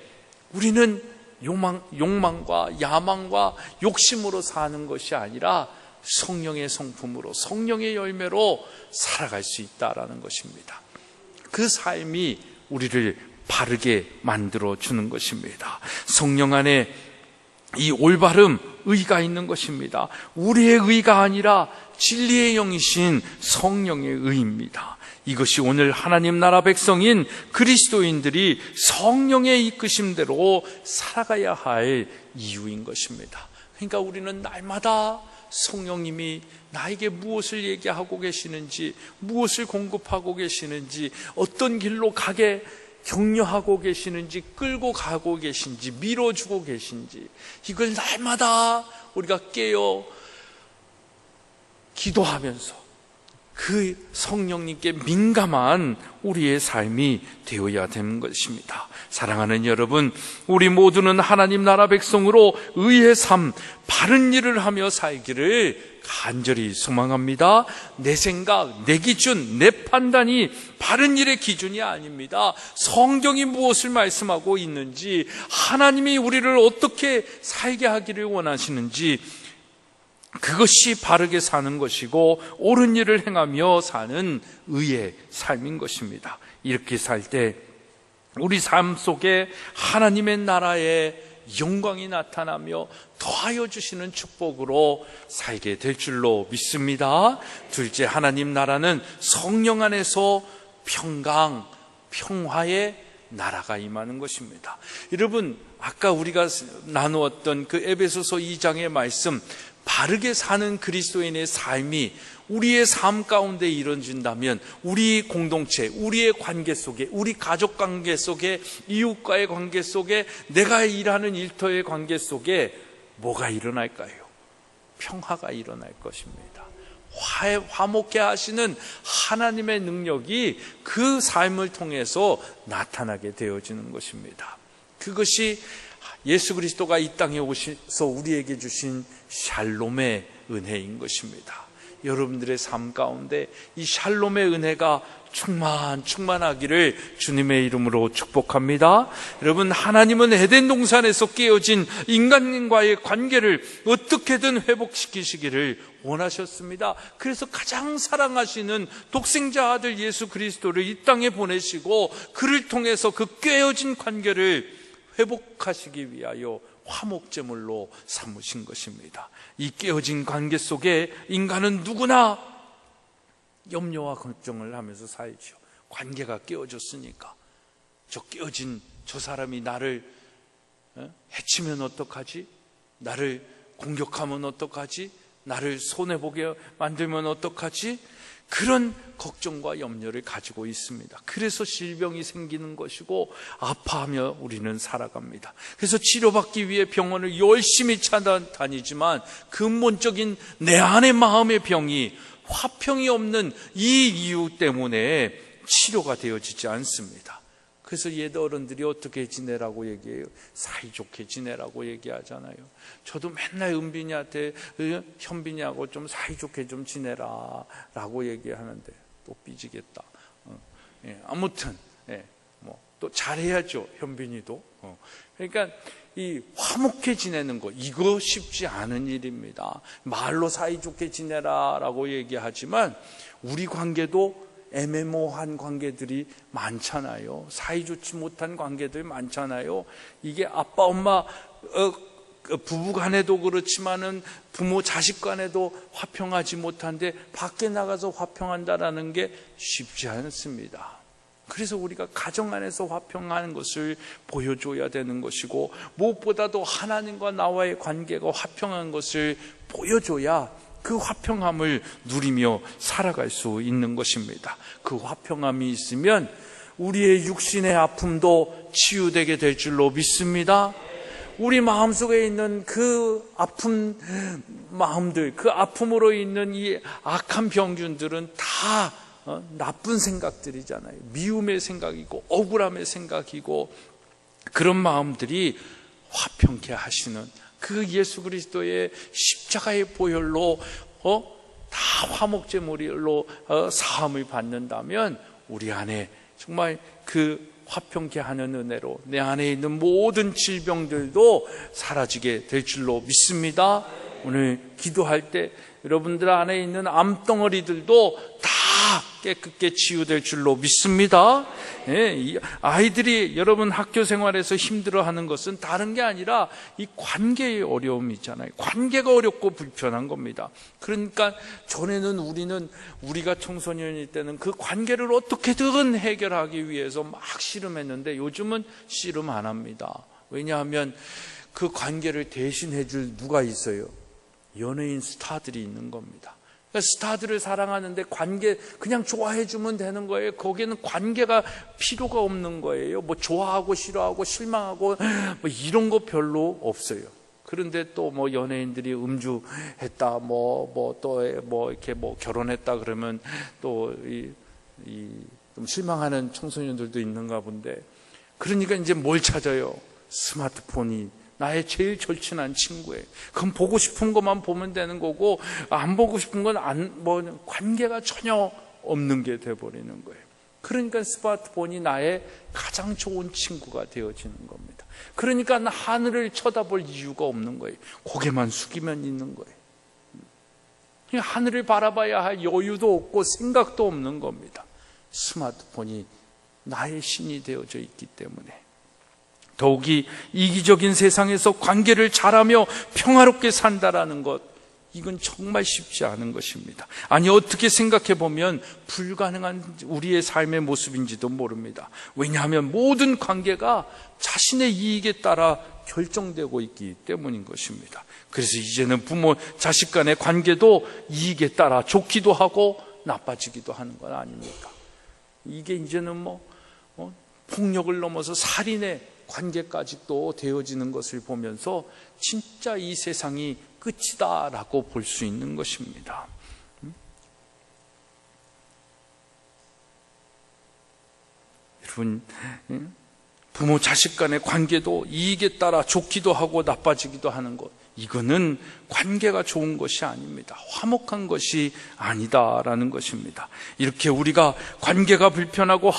Speaker 2: 우리는 욕망과 야망과 욕심으로 사는 것이 아니라 성령의 성품으로, 성령의 열매로 살아갈 수 있다라는 것입니다. 그 삶이 우리를 바르게 만들어주는 것입니다. 성령 안에 이 올바름, 의가 있는 것입니다. 우리의 의가 아니라 진리의 영이신 성령의 의입니다. 이것이 오늘 하나님 나라 백성인 그리스도인들이 성령의 이끄심대로 살아가야 할 이유인 것입니다. 그러니까 우리는 날마다 성령님이 나에게 무엇을 얘기하고 계시는지, 무엇을 공급하고 계시는지, 어떤 길로 가게 격려하고 계시는지, 끌고 가고 계신지, 밀어주고 계신지, 이걸 날마다 우리가 깨어 기도하면서 그 성령님께 민감한 우리의 삶이 되어야 되는 것입니다. 사랑하는 여러분, 우리 모두는 하나님 나라 백성으로 의의 삶, 바른 일을 하며 살기를 간절히 소망합니다. 내 생각, 내 기준, 내 판단이 바른 일의 기준이 아닙니다. 성경이 무엇을 말씀하고 있는지, 하나님이 우리를 어떻게 살게 하기를 원하시는지, 그것이 바르게 사는 것이고 옳은 일을 행하며 사는 의의 삶인 것입니다. 이렇게 살 때 우리 삶 속에 하나님의 나라의 영광이 나타나며 더하여 주시는 축복으로 살게 될 줄로 믿습니다. 둘째, 하나님 나라는 성령 안에서 평강, 평화의 나라가 임하는 것입니다. 여러분, 아까 우리가 나누었던 그 에베소서 2장의 말씀, 바르게 사는 그리스도인의 삶이 우리의 삶 가운데 이루어진다면 우리 공동체, 우리의 관계 속에, 우리 가족 관계 속에, 이웃과의 관계 속에, 내가 일하는 일터의 관계 속에 뭐가 일어날까요? 평화가 일어날 것입니다. 화목케 하시는 하나님의 능력이 그 삶을 통해서 나타나게 되어지는 것입니다. 그것이 예수 그리스도가 이 땅에 오셔서 우리에게 주신 샬롬의 은혜인 것입니다. 여러분들의 삶 가운데 이 샬롬의 은혜가 충만하기를 주님의 이름으로 축복합니다. 여러분, 하나님은 에덴 동산에서 깨어진 인간과의 관계를 어떻게든 회복시키시기를 원하셨습니다. 그래서 가장 사랑하시는 독생자 아들 예수 그리스도를 이 땅에 보내시고 그를 통해서 그 깨어진 관계를 회복하시기 위하여 화목제물로 삼으신 것입니다. 이 깨어진 관계 속에 인간은 누구나 염려와 걱정을 하면서 살죠. 관계가 깨어졌으니까 깨어진 저 사람이 나를 해치면 어떡하지? 나를 공격하면 어떡하지? 나를 손해보게 만들면 어떡하지? 그런 걱정과 염려를 가지고 있습니다. 그래서 질병이 생기는 것이고 아파하며 우리는 살아갑니다. 그래서 치료받기 위해 병원을 열심히 찾아다니지만 근본적인 내 안의 마음의 병이 화평이 없는 이 이유 때문에 치료가 되어지지 않습니다. 그래서 옛 어른들이 어떻게 지내라고 얘기해요? 사이좋게 지내라고 얘기하잖아요. 저도 맨날 은빈이한테 현빈이하고 좀 사이좋게 좀 지내라 라고 얘기하는데 또 삐지겠다. 아무튼 또 잘해야죠, 현빈이도. 그러니까 이 화목해 지내는 거, 이거 쉽지 않은 일입니다. 말로 사이좋게 지내라 라고 얘기하지만 우리 관계도 애매모호한 관계들이 많잖아요. 사이좋지 못한 관계들이 많잖아요. 이게 아빠 엄마 부부 간에도 그렇지만은 부모 자식 간에도 화평하지 못한데 밖에 나가서 화평한다라는 게 쉽지 않습니다. 그래서 우리가 가정 안에서 화평하는 것을 보여줘야 되는 것이고, 무엇보다도 하나님과 나와의 관계가 화평한 것을 보여줘야 그 화평함을 누리며 살아갈 수 있는 것입니다. 그 화평함이 있으면 우리의 육신의 아픔도 치유되게 될 줄로 믿습니다. 우리 마음속에 있는 그 아픈 마음들, 그 아픔으로 있는 이 악한 병균들은 다 나쁜 생각들이잖아요. 미움의 생각이고 억울함의 생각이고, 그런 마음들이 화평케 하시는 그 예수 그리스도의 십자가의 보혈로 다 화목제물로 사함을 받는다면 우리 안에 정말 그 화평케 하는 은혜로 내 안에 있는 모든 질병들도 사라지게 될 줄로 믿습니다. 오늘 기도할 때 여러분들 안에 있는 암덩어리들도 다 깨끗게 치유될 줄로 믿습니다. 이 아이들이 여러분 학교 생활에서 힘들어하는 것은 다른 게 아니라 이 관계의 어려움이 있잖아요. 관계가 어렵고 불편한 겁니다. 그러니까 전에는 우리가 청소년일 때는 그 관계를 어떻게든 해결하기 위해서 막 씨름했는데 요즘은 씨름 안 합니다. 왜냐하면 그 관계를 대신해 줄 누가 있어요? 연예인 스타들이 있는 겁니다. 그러니까 스타들을 사랑하는데 관계 그냥 좋아해주면 되는 거예요. 거기에는 관계가 필요가 없는 거예요. 뭐 좋아하고 싫어하고 실망하고 뭐 이런 거 별로 없어요. 그런데 또 뭐 연예인들이 음주했다, 이렇게 결혼했다 그러면 또 좀 실망하는 청소년들도 있는가 본데, 그러니까 이제 뭘 찾아요? 스마트폰이 나의 제일 절친한 친구예요. 그럼 보고 싶은 것만 보면 되는 거고, 안 보고 싶은 건 관계가 전혀 없는 게 돼버리는 거예요. 그러니까 스마트폰이 나의 가장 좋은 친구가 되어지는 겁니다. 그러니까 하늘을 쳐다볼 이유가 없는 거예요. 고개만 숙이면 있는 거예요. 하늘을 바라봐야 할 여유도 없고 생각도 없는 겁니다. 스마트폰이 나의 신이 되어져 있기 때문에. 더욱이 이기적인 세상에서 관계를 잘하며 평화롭게 산다라는 것, 이건 정말 쉽지 않은 것입니다. 아니, 어떻게 생각해 보면 불가능한 우리의 삶의 모습인지도 모릅니다. 왜냐하면 모든 관계가 자신의 이익에 따라 결정되고 있기 때문인 것입니다. 그래서 이제는 부모 자식 간의 관계도 이익에 따라 좋기도 하고 나빠지기도 하는 건 아닙니까? 이게 이제는 폭력을 넘어서 살인의 관계까지 또 되어지는 것을 보면서 진짜 이 세상이 끝이다라고 볼 수 있는 것입니다. 여러분, 부모 자식 간의 관계도 이익에 따라 좋기도 하고 나빠지기도 하는 것, 이거는 관계가 좋은 것이 아닙니다. 화목한 것이 아니다라는 것입니다. 이렇게 우리가 관계가 불편하고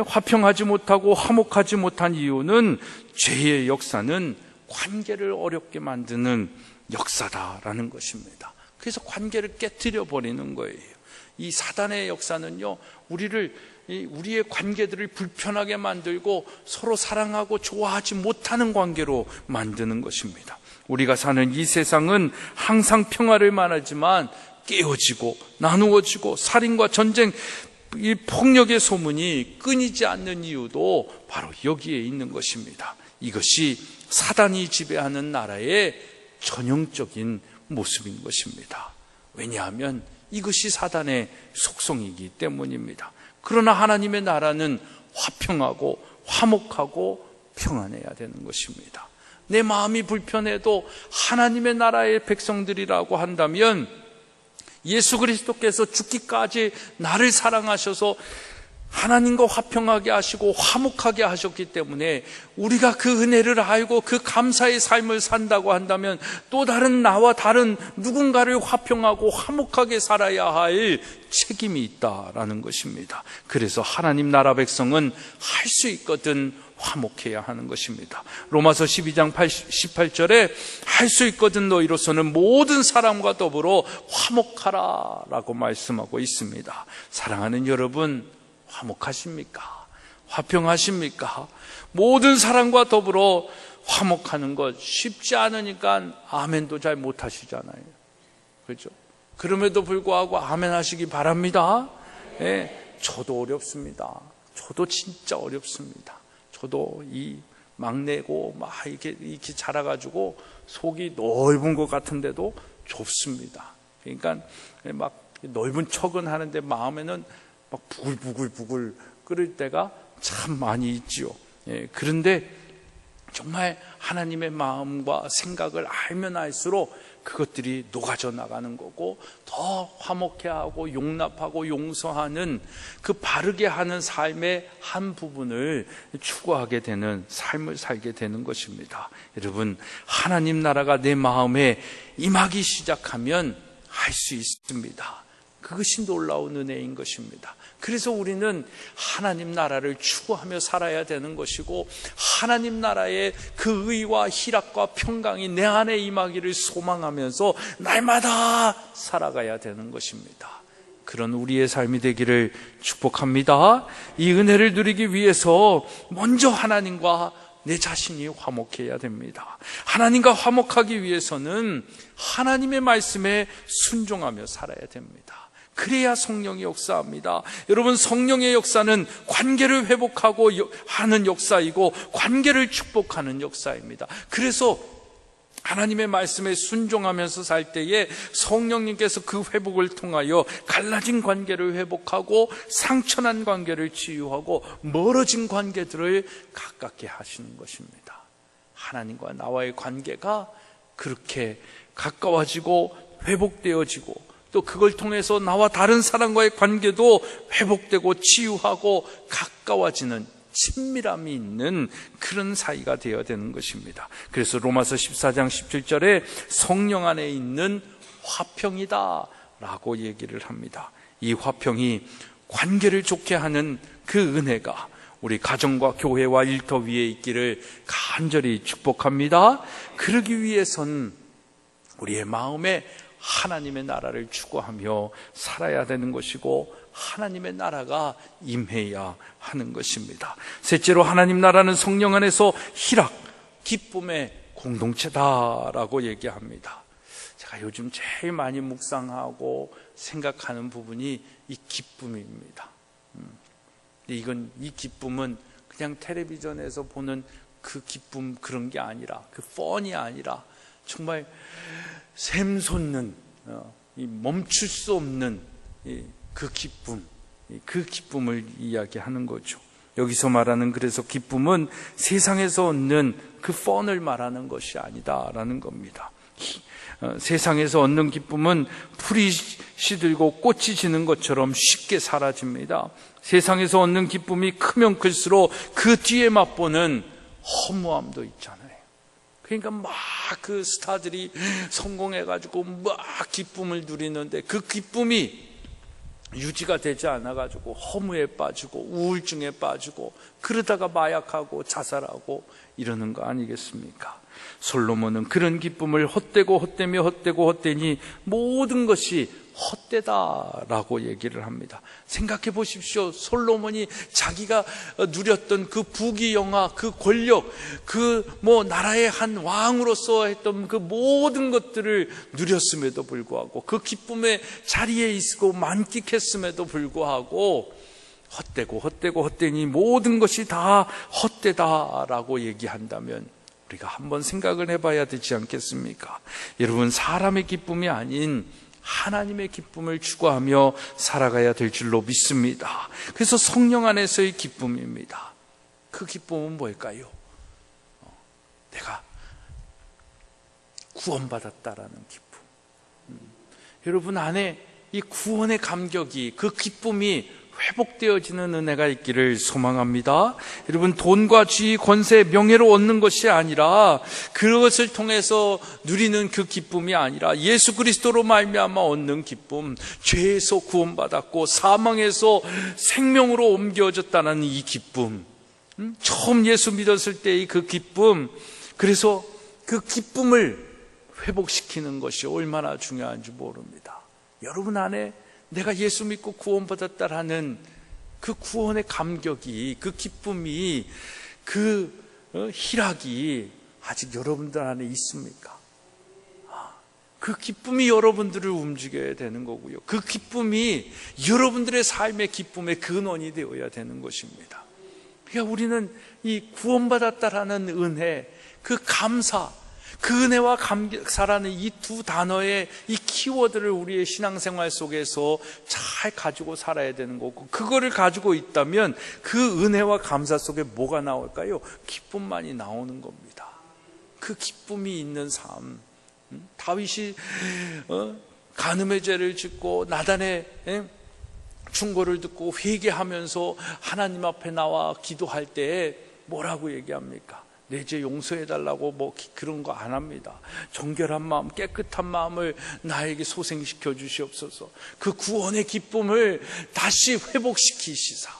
Speaker 2: 화평하지 못하고 화목하지 못한 이유는 죄의 역사는 관계를 어렵게 만드는 역사다라는 것입니다. 그래서 관계를 깨트려 버리는 거예요. 이 사단의 역사는요, 우리의 관계들을 불편하게 만들고 서로 사랑하고 좋아하지 못하는 관계로 만드는 것입니다. 우리가 사는 이 세상은 항상 평화를 말하지만 깨어지고 나누어지고 살인과 전쟁, 이 폭력의 소문이 끊이지 않는 이유도 바로 여기에 있는 것입니다. 이것이 사단이 지배하는 나라의 전형적인 모습인 것입니다. 왜냐하면 이것이 사단의 속성이기 때문입니다. 그러나 하나님의 나라는 화평하고 화목하고 평안해야 되는 것입니다. 내 마음이 불편해도 하나님의 나라의 백성들이라고 한다면 예수 그리스도께서 죽기까지 나를 사랑하셔서 하나님과 화평하게 하시고 화목하게 하셨기 때문에 우리가 그 은혜를 알고 그 감사의 삶을 산다고 한다면 또 다른 나와 다른 누군가를 화평하고 화목하게 살아야 할 책임이 있다라는 것입니다. 그래서 하나님 나라 백성은 할 수 있거든 화목해야 하는 것입니다. 로마서 12장 18절에 할 수 있거든 너희로서는 모든 사람과 더불어 화목하라 라고 말씀하고 있습니다. 사랑하는 여러분, 화목하십니까? 화평하십니까? 모든 사람과 더불어 화목하는 것 쉽지 않으니까 아멘도 잘 못하시잖아요. 그렇죠? 그럼에도 불구하고 아멘 하시기 바랍니다. 네, 저도 어렵습니다. 저도 진짜 어렵습니다. 저도 이 막내고 막 이렇게 자라가지고 속이 넓은 것 같은데도 좁습니다. 그러니까 막 넓은 척은 하는데 마음에는 막 부글부글 끓을 때가 참 많이 있지요. 예, 그런데 정말 하나님의 마음과 생각을 알면 알수록 그것들이 녹아져 나가는 거고 더 화목해하고 용납하고 용서하는 그 바르게 하는 삶의 한 부분을 추구하게 되는 삶을 살게 되는 것입니다. 여러분, 하나님 나라가 내 마음에 임하기 시작하면 할 수 있습니다. 그것이 놀라운 은혜인 것입니다. 그래서 우리는 하나님 나라를 추구하며 살아야 되는 것이고 하나님 나라의 그 의와 희락과 평강이 내 안에 임하기를 소망하면서 날마다 살아가야 되는 것입니다. 그런 우리의 삶이 되기를 축복합니다. 이 은혜를 누리기 위해서 먼저 하나님과 내 자신이 화목해야 됩니다. 하나님과 화목하기 위해서는 하나님의 말씀에 순종하며 살아야 됩니다. 그래야 성령이 역사합니다. 여러분, 성령의 역사는 관계를 회복하고 하는 역사이고 관계를 축복하는 역사입니다. 그래서 하나님의 말씀에 순종하면서 살 때에 성령님께서 그 회복을 통하여 갈라진 관계를 회복하고 상처난 관계를 치유하고 멀어진 관계들을 가깝게 하시는 것입니다. 하나님과 나와의 관계가 그렇게 가까워지고 회복되어지고, 또 그걸 통해서 나와 다른 사람과의 관계도 회복되고 치유하고 가까워지는 친밀함이 있는 그런 사이가 되어야 되는 것입니다. 그래서 로마서 14장 17절에 성령 안에 있는 화평이다 라고 얘기를 합니다. 이 화평이 관계를 좋게 하는 그 은혜가 우리 가정과 교회와 일터 위에 있기를 간절히 축복합니다. 그러기 위해선 우리의 마음에 하나님의 나라를 추구하며 살아야 되는 것이고, 하나님의 나라가 임해야 하는 것입니다. 셋째로, 하나님 나라는 성령 안에서 희락, 기쁨의 공동체다라고 얘기합니다. 제가 요즘 제일 많이 묵상하고 생각하는 부분이 이 기쁨입니다. 이 기쁨은 그냥 텔레비전에서 보는 그 기쁨, 그런 게 아니라, 그 펀이 아니라 정말 샘솟는, 멈출 수 없는 그 기쁨, 그 기쁨을 이야기하는 거죠. 여기서 말하는, 그래서 기쁨은 세상에서 얻는 그 펀을 말하는 것이 아니다라는 겁니다. 세상에서 얻는 기쁨은 풀이 시들고 꽃이 지는 것처럼 쉽게 사라집니다. 세상에서 얻는 기쁨이 크면 클수록 그 뒤에 맛보는 허무함도 있잖아요. 그러니까 막 그 스타들이 성공해가지고 막 기쁨을 누리는데 그 기쁨이 유지가 되지 않아가지고 허무에 빠지고 우울증에 빠지고, 그러다가 마약하고 자살하고 이러는 거 아니겠습니까? 솔로몬은 그런 기쁨을 헛되고 헛되며 헛되고 헛되니 모든 것이 헛되다라고 얘기를 합니다. 생각해 보십시오. 솔로몬이 자기가 누렸던 그 부귀영화, 그 권력, 그 나라의 한 왕으로서 했던 그 모든 것들을 누렸음에도 불구하고, 그 기쁨의 자리에 있고 만끽했음에도 불구하고 헛되고 헛되고 헛되니 모든 것이 다 헛되다라고 얘기한다면 우리가 한번 생각을 해봐야 되지 않겠습니까? 여러분, 사람의 기쁨이 아닌 하나님의 기쁨을 추구하며 살아가야 될 줄로 믿습니다. 그래서 성령 안에서의 기쁨입니다. 그 기쁨은 뭘까요? 내가 구원받았다라는 기쁨. 여러분 안에 이 구원의 감격이, 그 기쁨이 회복되어지는 은혜가 있기를 소망합니다. 여러분, 돈과 지위, 권세, 명예로 얻는 것이 아니라, 그것을 통해서 누리는 그 기쁨이 아니라 예수 그리스도로 말미암아 얻는 기쁨, 죄에서 구원받았고 사망에서 생명으로 옮겨졌다는 이 기쁨, 처음 예수 믿었을 때의 그 기쁨, 그래서 그 기쁨을 회복시키는 것이 얼마나 중요한지 모릅니다. 여러분 안에 내가 예수 믿고 구원받았다라는 그 구원의 감격이, 그 기쁨이, 그 희락이 아직 여러분들 안에 있습니까? 그 기쁨이 여러분들을 움직여야 되는 거고요. 그 기쁨이 여러분들의 삶의 기쁨의 근원이 되어야 되는 것입니다. 그러니까 우리는 이 구원받았다라는 은혜, 그 감사, 그 은혜와 감사라는 이 두 단어의 이 키워드를 우리의 신앙생활 속에서 잘 가지고 살아야 되는 거고, 그거를 가지고 있다면 그 은혜와 감사 속에 뭐가 나올까요? 기쁨만이 나오는 겁니다. 그 기쁨이 있는 삶. 다윗이 간음의 죄를 짓고 나단의 충고를 듣고 회개하면서 하나님 앞에 나와 기도할 때 뭐라고 얘기합니까? 내 죄 용서해달라고 그런 거 안 합니다. 정결한 마음, 깨끗한 마음을 나에게 소생시켜 주시옵소서. 그 구원의 기쁨을 다시 회복시키시사.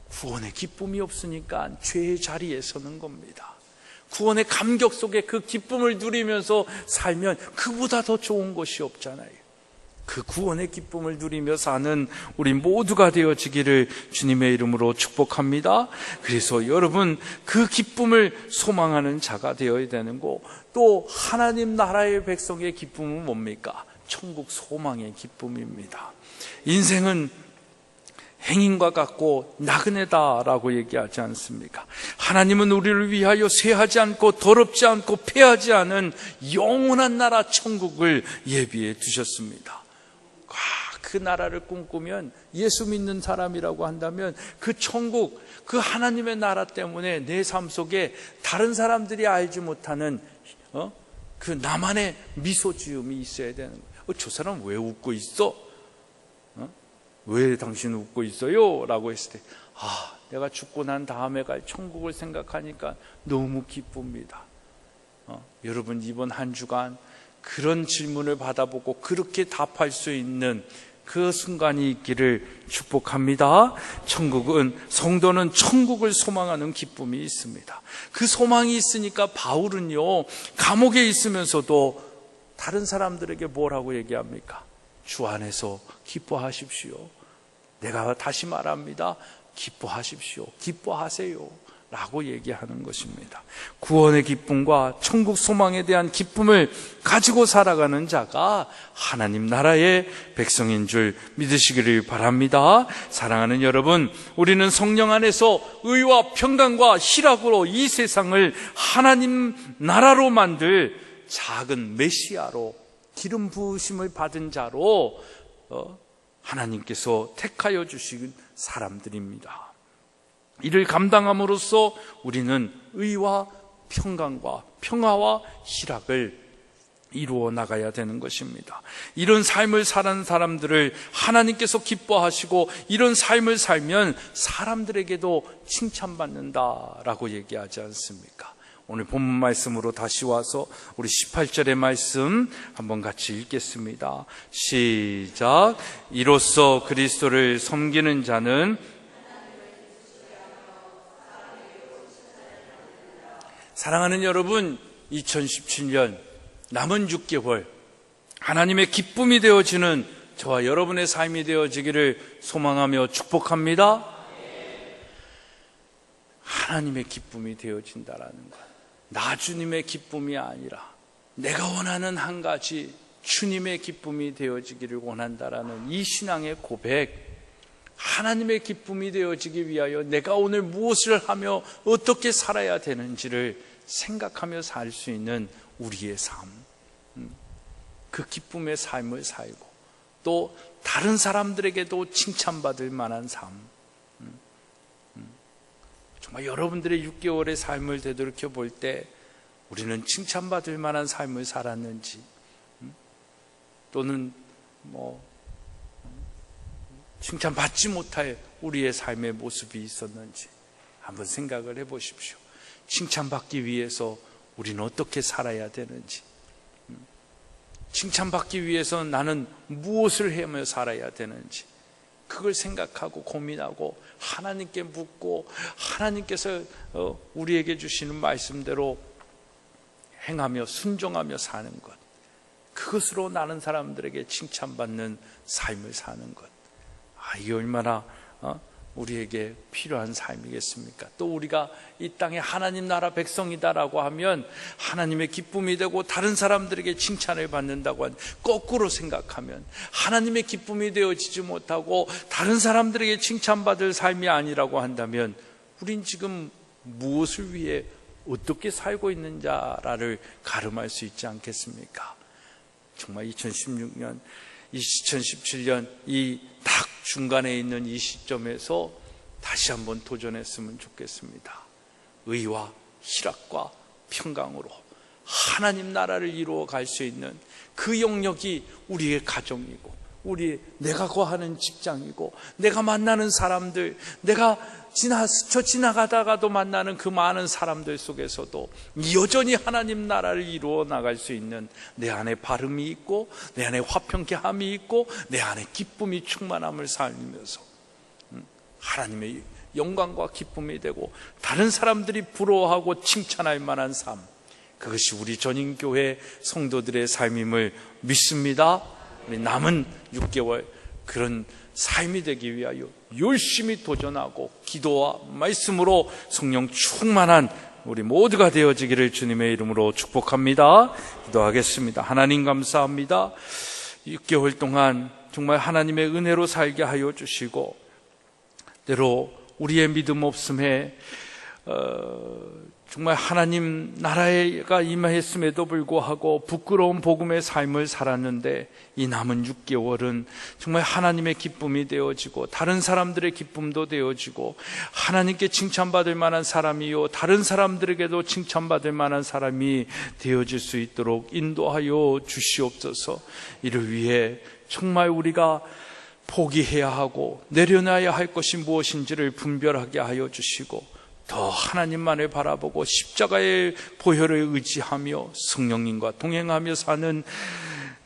Speaker 2: 구원의 기쁨이 없으니까 죄의 자리에 서는 겁니다. 구원의 감격 속에 그 기쁨을 누리면서 살면 그보다 더 좋은 것이 없잖아요. 그 구원의 기쁨을 누리며 사는 우리 모두가 되어지기를 주님의 이름으로 축복합니다. 그래서 여러분, 그 기쁨을 소망하는 자가 되어야 되는 거, 또 하나님 나라의 백성의 기쁨은 뭡니까? 천국 소망의 기쁨입니다. 인생은 행인과 같고 나그네다라고 얘기하지 않습니까? 하나님은 우리를 위하여 쇠하지 않고 더럽지 않고 패하지 않은 영원한 나라 천국을 예비해 두셨습니다. 그 나라를 꿈꾸면, 예수 믿는 사람이라고 한다면 그 천국, 그 하나님의 나라 때문에 내 삶 속에 다른 사람들이 알지 못하는 그 나만의 미소 지음이 있어야 되는 거예요. 저 사람 왜 웃고 있어? 왜 당신 웃고 있어요? 라고 했을 때, 내가 죽고 난 다음에 갈 천국을 생각하니까 너무 기쁩니다. 여러분, 이번 한 주간 그런 질문을 받아보고 그렇게 답할 수 있는 그 순간이 있기를 축복합니다. 성도는 천국을 소망하는 기쁨이 있습니다. 그 소망이 있으니까 바울은요, 감옥에 있으면서도 다른 사람들에게 뭐라고 얘기합니까? 주 안에서 기뻐하십시오. 내가 다시 말합니다. 기뻐하십시오. 기뻐하세요. 라고 얘기하는 것입니다. 구원의 기쁨과 천국 소망에 대한 기쁨을 가지고 살아가는 자가 하나님 나라의 백성인 줄 믿으시기를 바랍니다. 사랑하는 여러분, 우리는 성령 안에서 의와 평강과 희락으로 이 세상을 하나님 나라로 만들 작은 메시아로, 기름 부으심을 받은 자로 하나님께서 택하여 주신 사람들입니다. 이를 감당함으로써 우리는 의와 평강과 평화와 희락을 이루어 나가야 되는 것입니다. 이런 삶을 사는 사람들을 하나님께서 기뻐하시고, 이런 삶을 살면 사람들에게도 칭찬받는다라고 얘기하지 않습니까? 오늘 본문 말씀으로 다시 와서 우리 18절의 말씀 한번 같이 읽겠습니다. 시작. 이로써 그리스도를 섬기는 자는 사랑하는 여러분, 2017년 남은 6개월 하나님의 기쁨이 되어지는 저와 여러분의 삶이 되어지기를 소망하며 축복합니다. 하나님의 기쁨이 되어진다라는 것, 나 주님의 기쁨이 아니라 내가 원하는 한 가지 주님의 기쁨이 되어지기를 원한다라는 이 신앙의 고백, 하나님의 기쁨이 되어지기 위하여 내가 오늘 무엇을 하며 어떻게 살아야 되는지를 생각하며 살 수 있는 우리의 삶, 그 기쁨의 삶을 살고 또 다른 사람들에게도 칭찬받을 만한 삶, 정말 여러분들의 6개월의 삶을 되돌이켜 볼 때 우리는 칭찬받을 만한 삶을 살았는지, 또는 칭찬받지 못할 우리의 삶의 모습이 있었는지 한번 생각을 해보십시오. 칭찬받기 위해서 우리는 어떻게 살아야 되는지, 칭찬받기 위해서 나는 무엇을 하며 살아야 되는지, 그걸 생각하고 고민하고 하나님께 묻고 하나님께서 우리에게 주시는 말씀대로 행하며 순종하며 사는 것, 그것으로 나는 사람들에게 칭찬받는 삶을 사는 것, 이게 얼마나 우리에게 필요한 삶이겠습니까? 또 우리가 이 땅에 하나님 나라 백성이다라고 하면 하나님의 기쁨이 되고 다른 사람들에게 칭찬을 받는다고 하는, 거꾸로 생각하면 하나님의 기쁨이 되어지지 못하고 다른 사람들에게 칭찬받을 삶이 아니라고 한다면 우린 지금 무엇을 위해 어떻게 살고 있는지를 가름할 수 있지 않겠습니까? 정말 2017년 이 딱 중간에 있는 이 시점에서 다시 한번 도전했으면 좋겠습니다. 의와 희락과 평강으로 하나님 나라를 이루어 갈 수 있는 그 영역이 우리의 가정이고, 내가 거하는 직장이고, 내가 만나는 사람들, 내가 스쳐 지나가다가도 만나는 그 많은 사람들 속에서도 여전히 하나님 나라를 이루어 나갈 수 있는 내 안에 바름이 있고, 내 안에 화평케함이 있고, 내 안에 기쁨이 충만함을 살면서 하나님의 영광과 기쁨이 되고 다른 사람들이 부러워하고 칭찬할 만한 삶, 그것이 우리 전인교회 성도들의 삶임을 믿습니다. 우리 남은 6개월 그런 삶이 되기 위하여 열심히 도전하고 기도와 말씀으로 성령 충만한 우리 모두가 되어지기를 주님의 이름으로 축복합니다. 기도하겠습니다. 하나님 감사합니다. 6개월 동안 정말 하나님의 은혜로 살게 하여 주시고, 때로 우리의 믿음 없음에 정말 하나님 나라가 임하였음에도 불구하고 부끄러운 복음의 삶을 살았는데 이 남은 6개월은 정말 하나님의 기쁨이 되어지고 다른 사람들의 기쁨도 되어지고 하나님께 칭찬받을 만한 사람이요 다른 사람들에게도 칭찬받을 만한 사람이 되어질 수 있도록 인도하여 주시옵소서. 이를 위해 정말 우리가 포기해야 하고 내려놔야 할 것이 무엇인지를 분별하게 하여 주시고 더 하나님만을 바라보고 십자가의 보혈을 의지하며 성령님과 동행하며 사는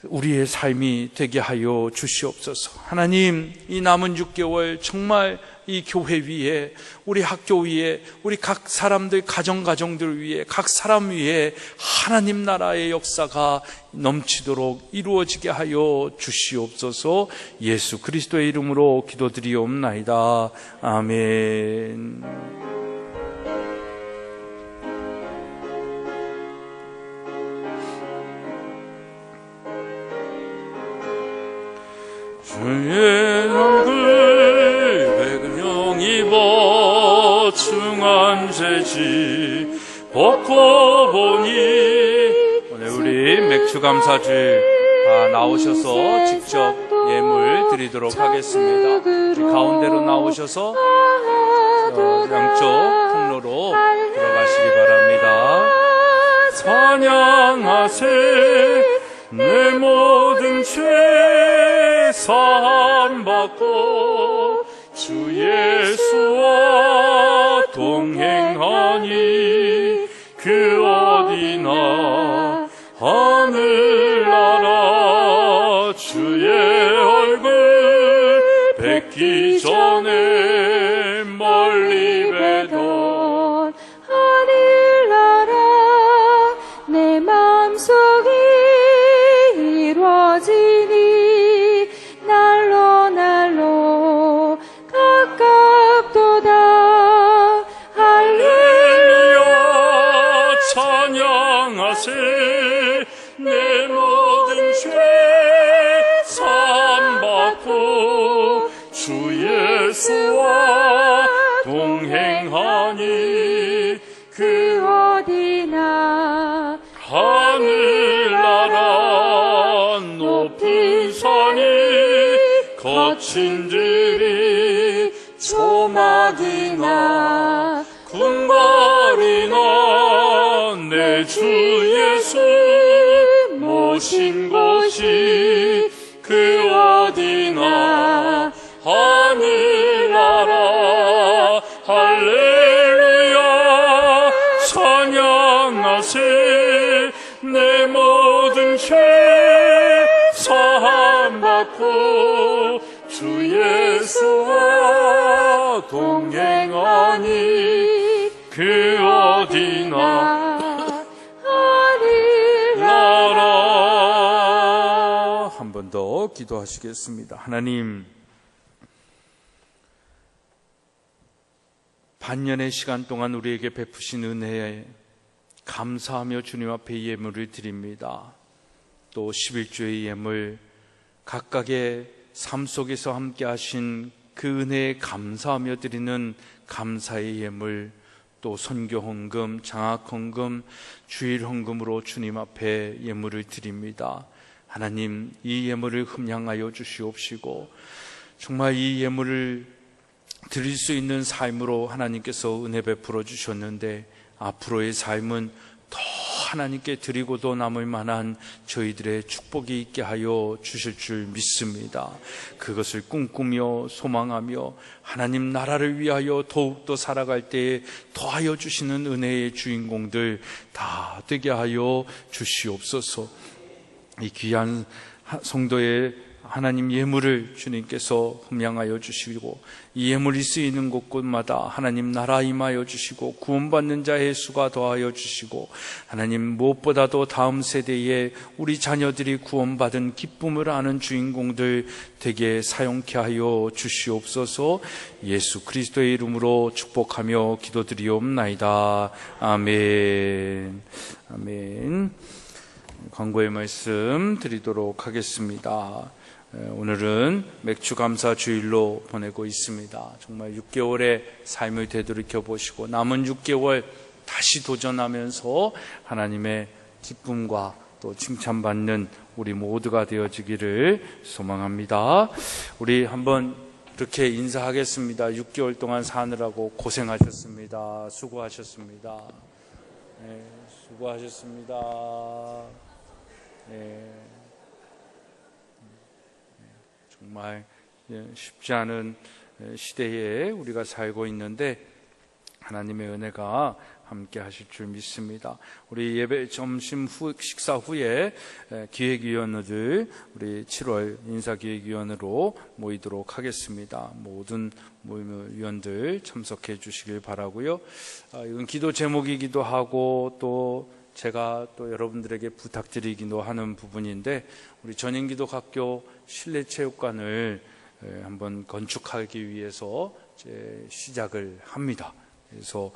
Speaker 2: 우리의 삶이 되게 하여 주시옵소서. 하나님, 이 남은 6개월 정말 이 교회 위에, 우리 학교 위에, 우리 각 사람들 가정들 위에, 각 사람 위에 하나님 나라의 역사가 넘치도록 이루어지게 하여 주시옵소서. 예수 그리스도의 이름으로 기도드리옵나이다. 아멘. 주의 얼굴 백령 입어 중한죄지 벗고 보니 오늘 우리 맥주감사주 다 나오셔서 직접 예물 드리도록 하겠습니다. 가운데로 나오셔서 양쪽 통로로 들어가시기 바랍니다. 찬양하세 내 모든 죄 사함받고 주 예수와 동행하니 그 어디나 하늘나라 주의 얼굴 뵙기 전에 멀리 뵈던
Speaker 3: 하늘나라 내 맘속에 이루어지니 날로 가깝도다.
Speaker 2: 할렐루야 찬양하세 내 모든 죄 사함받고 주 예수와 동행하니
Speaker 3: 그 어디나
Speaker 2: 하늘나라 높은 산이 거친 들이 조막이나 군발이나 내 주 예수 모신 곳이 그 어디나 하늘나라 할렐루야 찬양하세 내 모든 죄 사함받고 주 예수와 동행하니 그 어디나 하늘나라. 한 번 더 기도하시겠습니다. 하나님, 반년의 시간 동안 우리에게 베푸신 은혜에 감사하며 주님 앞에 예물을 드립니다. 또 11조의 예물, 각각의 삶 속에서 함께 하신 그 은혜에 감사하며 드리는 감사의 예물, 또 선교헌금, 장학헌금, 주일헌금으로 주님 앞에 예물을 드립니다. 하나님, 이 예물을 흠양하여 주시옵시고 정말 이 예물을 드릴 수 있는 삶으로 하나님께서 은혜 베풀어 주셨는데 앞으로의 삶은 더 하나님께 드리고도 남을 만한 저희들의 축복이 있게 하여 주실 줄 믿습니다. 그것을 꿈꾸며 소망하며 하나님 나라를 위하여 더욱더 살아갈 때에 더하여 주시는 은혜의 주인공들 다 되게 하여 주시옵소서. 이 귀한 성도의 하나님 예물을 주님께서 흠양하여 주시고 이 예물이 쓰이는 곳곳마다 하나님 나라 임하여 주시고 구원받는 자의 수가 더하여 주시고 하나님 무엇보다도 다음 세대에 우리 자녀들이 구원받은 기쁨을 아는 주인공들 되게 사용케 하여 주시옵소서. 예수 그리스도의 이름으로 축복하며 기도드리옵나이다. 아멘. 아멘. 광고의 말씀 드리도록 하겠습니다. 오늘은 맥주 감사 주일로 보내고 있습니다. 정말 6개월의 삶을 되돌이켜 보시고 남은 6개월 다시 도전하면서 하나님의 기쁨과 또 칭찬받는 우리 모두가 되어지기를 소망합니다. 우리 한번 이렇게 인사하겠습니다. 6개월 동안 사느라고 고생하셨습니다. 수고하셨습니다. 네, 수고하셨습니다. 네. 정말 쉽지 않은 시대에 우리가 살고 있는데 하나님의 은혜가 함께 하실 줄 믿습니다. 우리 예배 점심 후 식사 후에 기획위원들 우리 7월 인사기획위원으로 모이도록 하겠습니다. 모든 위원들 참석해 주시길 바라고요. 이건 기도 제목이기도 하고 또 제가 또 여러분들에게 부탁드리기도 하는 부분인데 우리 전인기독학교 실내체육관을 한번 건축하기 위해서 이제 시작을 합니다. 그래서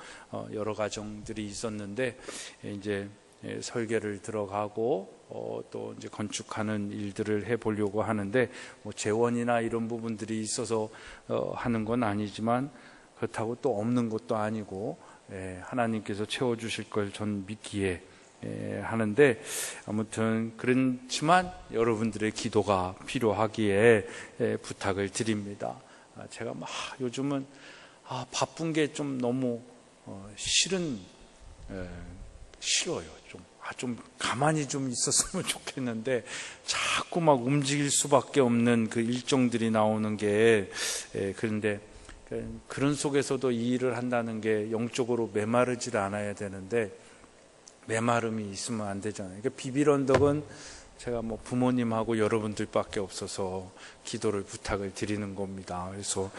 Speaker 2: 여러 과정들이 있었는데 이제 설계를 들어가고 또 이제 건축하는 일들을 해보려고 하는데 뭐 재원이나 이런 부분들이 있어서 하는 건 아니지만 그렇다고 또 없는 것도 아니고 하나님께서 채워주실 걸 전 믿기에 하는데 아무튼 그렇지만 여러분들의 기도가 필요하기에 부탁을 드립니다. 제가 막 요즘은 바쁜 게 좀 너무 싫어요. 좀 가만히 좀 있었으면 좋겠는데 자꾸 막 움직일 수밖에 없는 그 일정들이 나오는 게 그런데 그런 속에서도 이 일을 한다는 게 영적으로 메마르질 않아야 되는데 메마름이 있으면 안 되잖아요. 그러니까 비빌 언덕은 제가 뭐 부모님하고 여러분들밖에 없어서 기도를 부탁을 드리는 겁니다. 그래서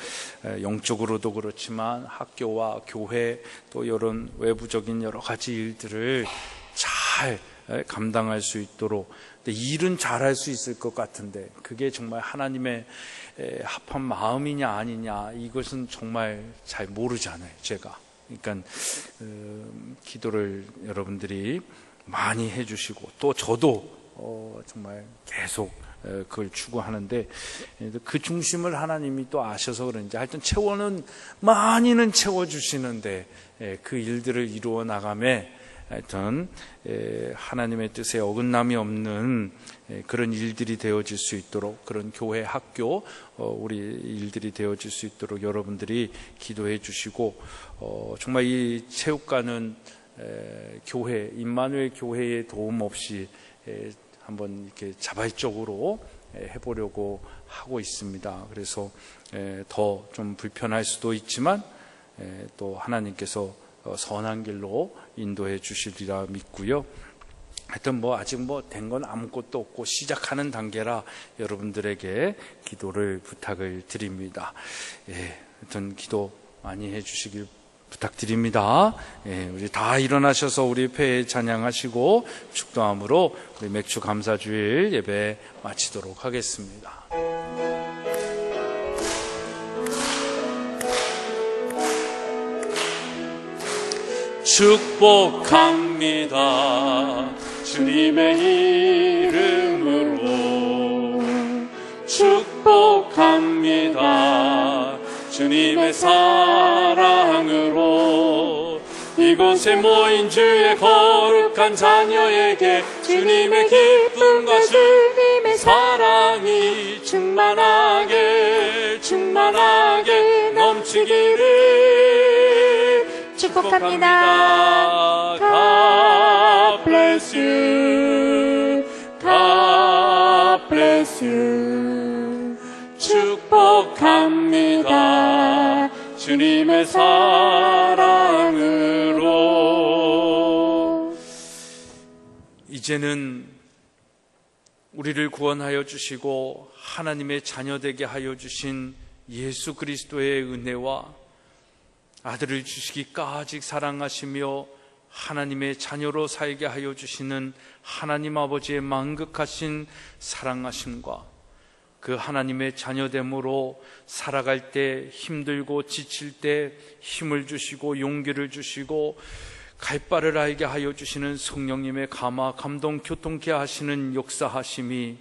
Speaker 2: 영적으로도 그렇지만 학교와 교회 또 이런 외부적인 여러 가지 일들을 잘 감당할 수 있도록 근데 일은 잘할 수 있을 것 같은데 그게 정말 하나님의 합한 마음이냐 아니냐 이것은 정말 잘 모르잖아요. 제가 그러니까 기도를 여러분들이 많이 해주시고 또 저도 정말 계속 그걸 추구하는데 그 중심을 하나님이 또 아셔서 그런지 하여튼 많이는 채워주시는데 그 일들을 이루어 나가매 하여튼 하나님의 뜻에 어긋남이 없는 그런 일들이 되어질 수 있도록 그런 교회 학교 우리 일들이 되어질 수 있도록 여러분들이 기도해 주시고 정말 이 체육관은 교회 임마누엘 교회의 도움 없이 한번 이렇게 자발적으로 해보려고 하고 있습니다. 그래서 더 좀 불편할 수도 있지만 또 하나님께서 선한 길로 인도해 주시리라 믿고요. 하여튼 아직 된 건 아무것도 없고 시작하는 단계라 여러분들에게 기도를 부탁을 드립니다. 하여튼 기도 많이 해주시길 부탁드립니다. 우리 다 일어나셔서 우리 폐에 찬양하시고 축도함으로 우리 맥주 감사주일 예배 마치도록 하겠습니다. 축복합니다. 주님의 이름으로 축복합니다. 주님의 사랑으로 이곳에 모인 주의 거룩한 자녀에게 주님의 기쁨과 주님의 사랑이 충만하게 넘치기를 축복합니다. God bless you. God bless you. 축복합니다. 주님의 사랑으로. 이제는 우리를 구원하여 주시고 하나님의 자녀되게 하여 주신 예수 그리스도의 은혜와 아들을 주시기까지 사랑하시며 하나님의 자녀로 살게 하여 주시는 하나님 아버지의 만극하신 사랑하심과 그 하나님의 자녀됨으로 살아갈 때 힘들고 지칠 때 힘을 주시고 용기를 주시고 갈 바를 알게 하여 주시는 성령님의 감화 감동 교통케 하시는 역사하심이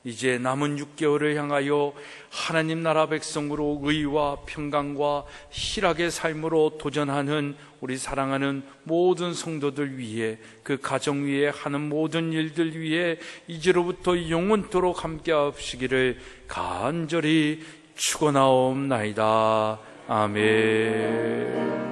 Speaker 2: 이제 남은 6개월을 향하여 하나님 나라 백성으로 의와 평강과 희락의 삶으로 도전하는 우리 사랑하는 모든 성도들 위해, 그 가정 위에 하는 모든 일들 위해 이제로부터 영원토록 함께 하시기를 간절히 축원하옵나이다. 아멘.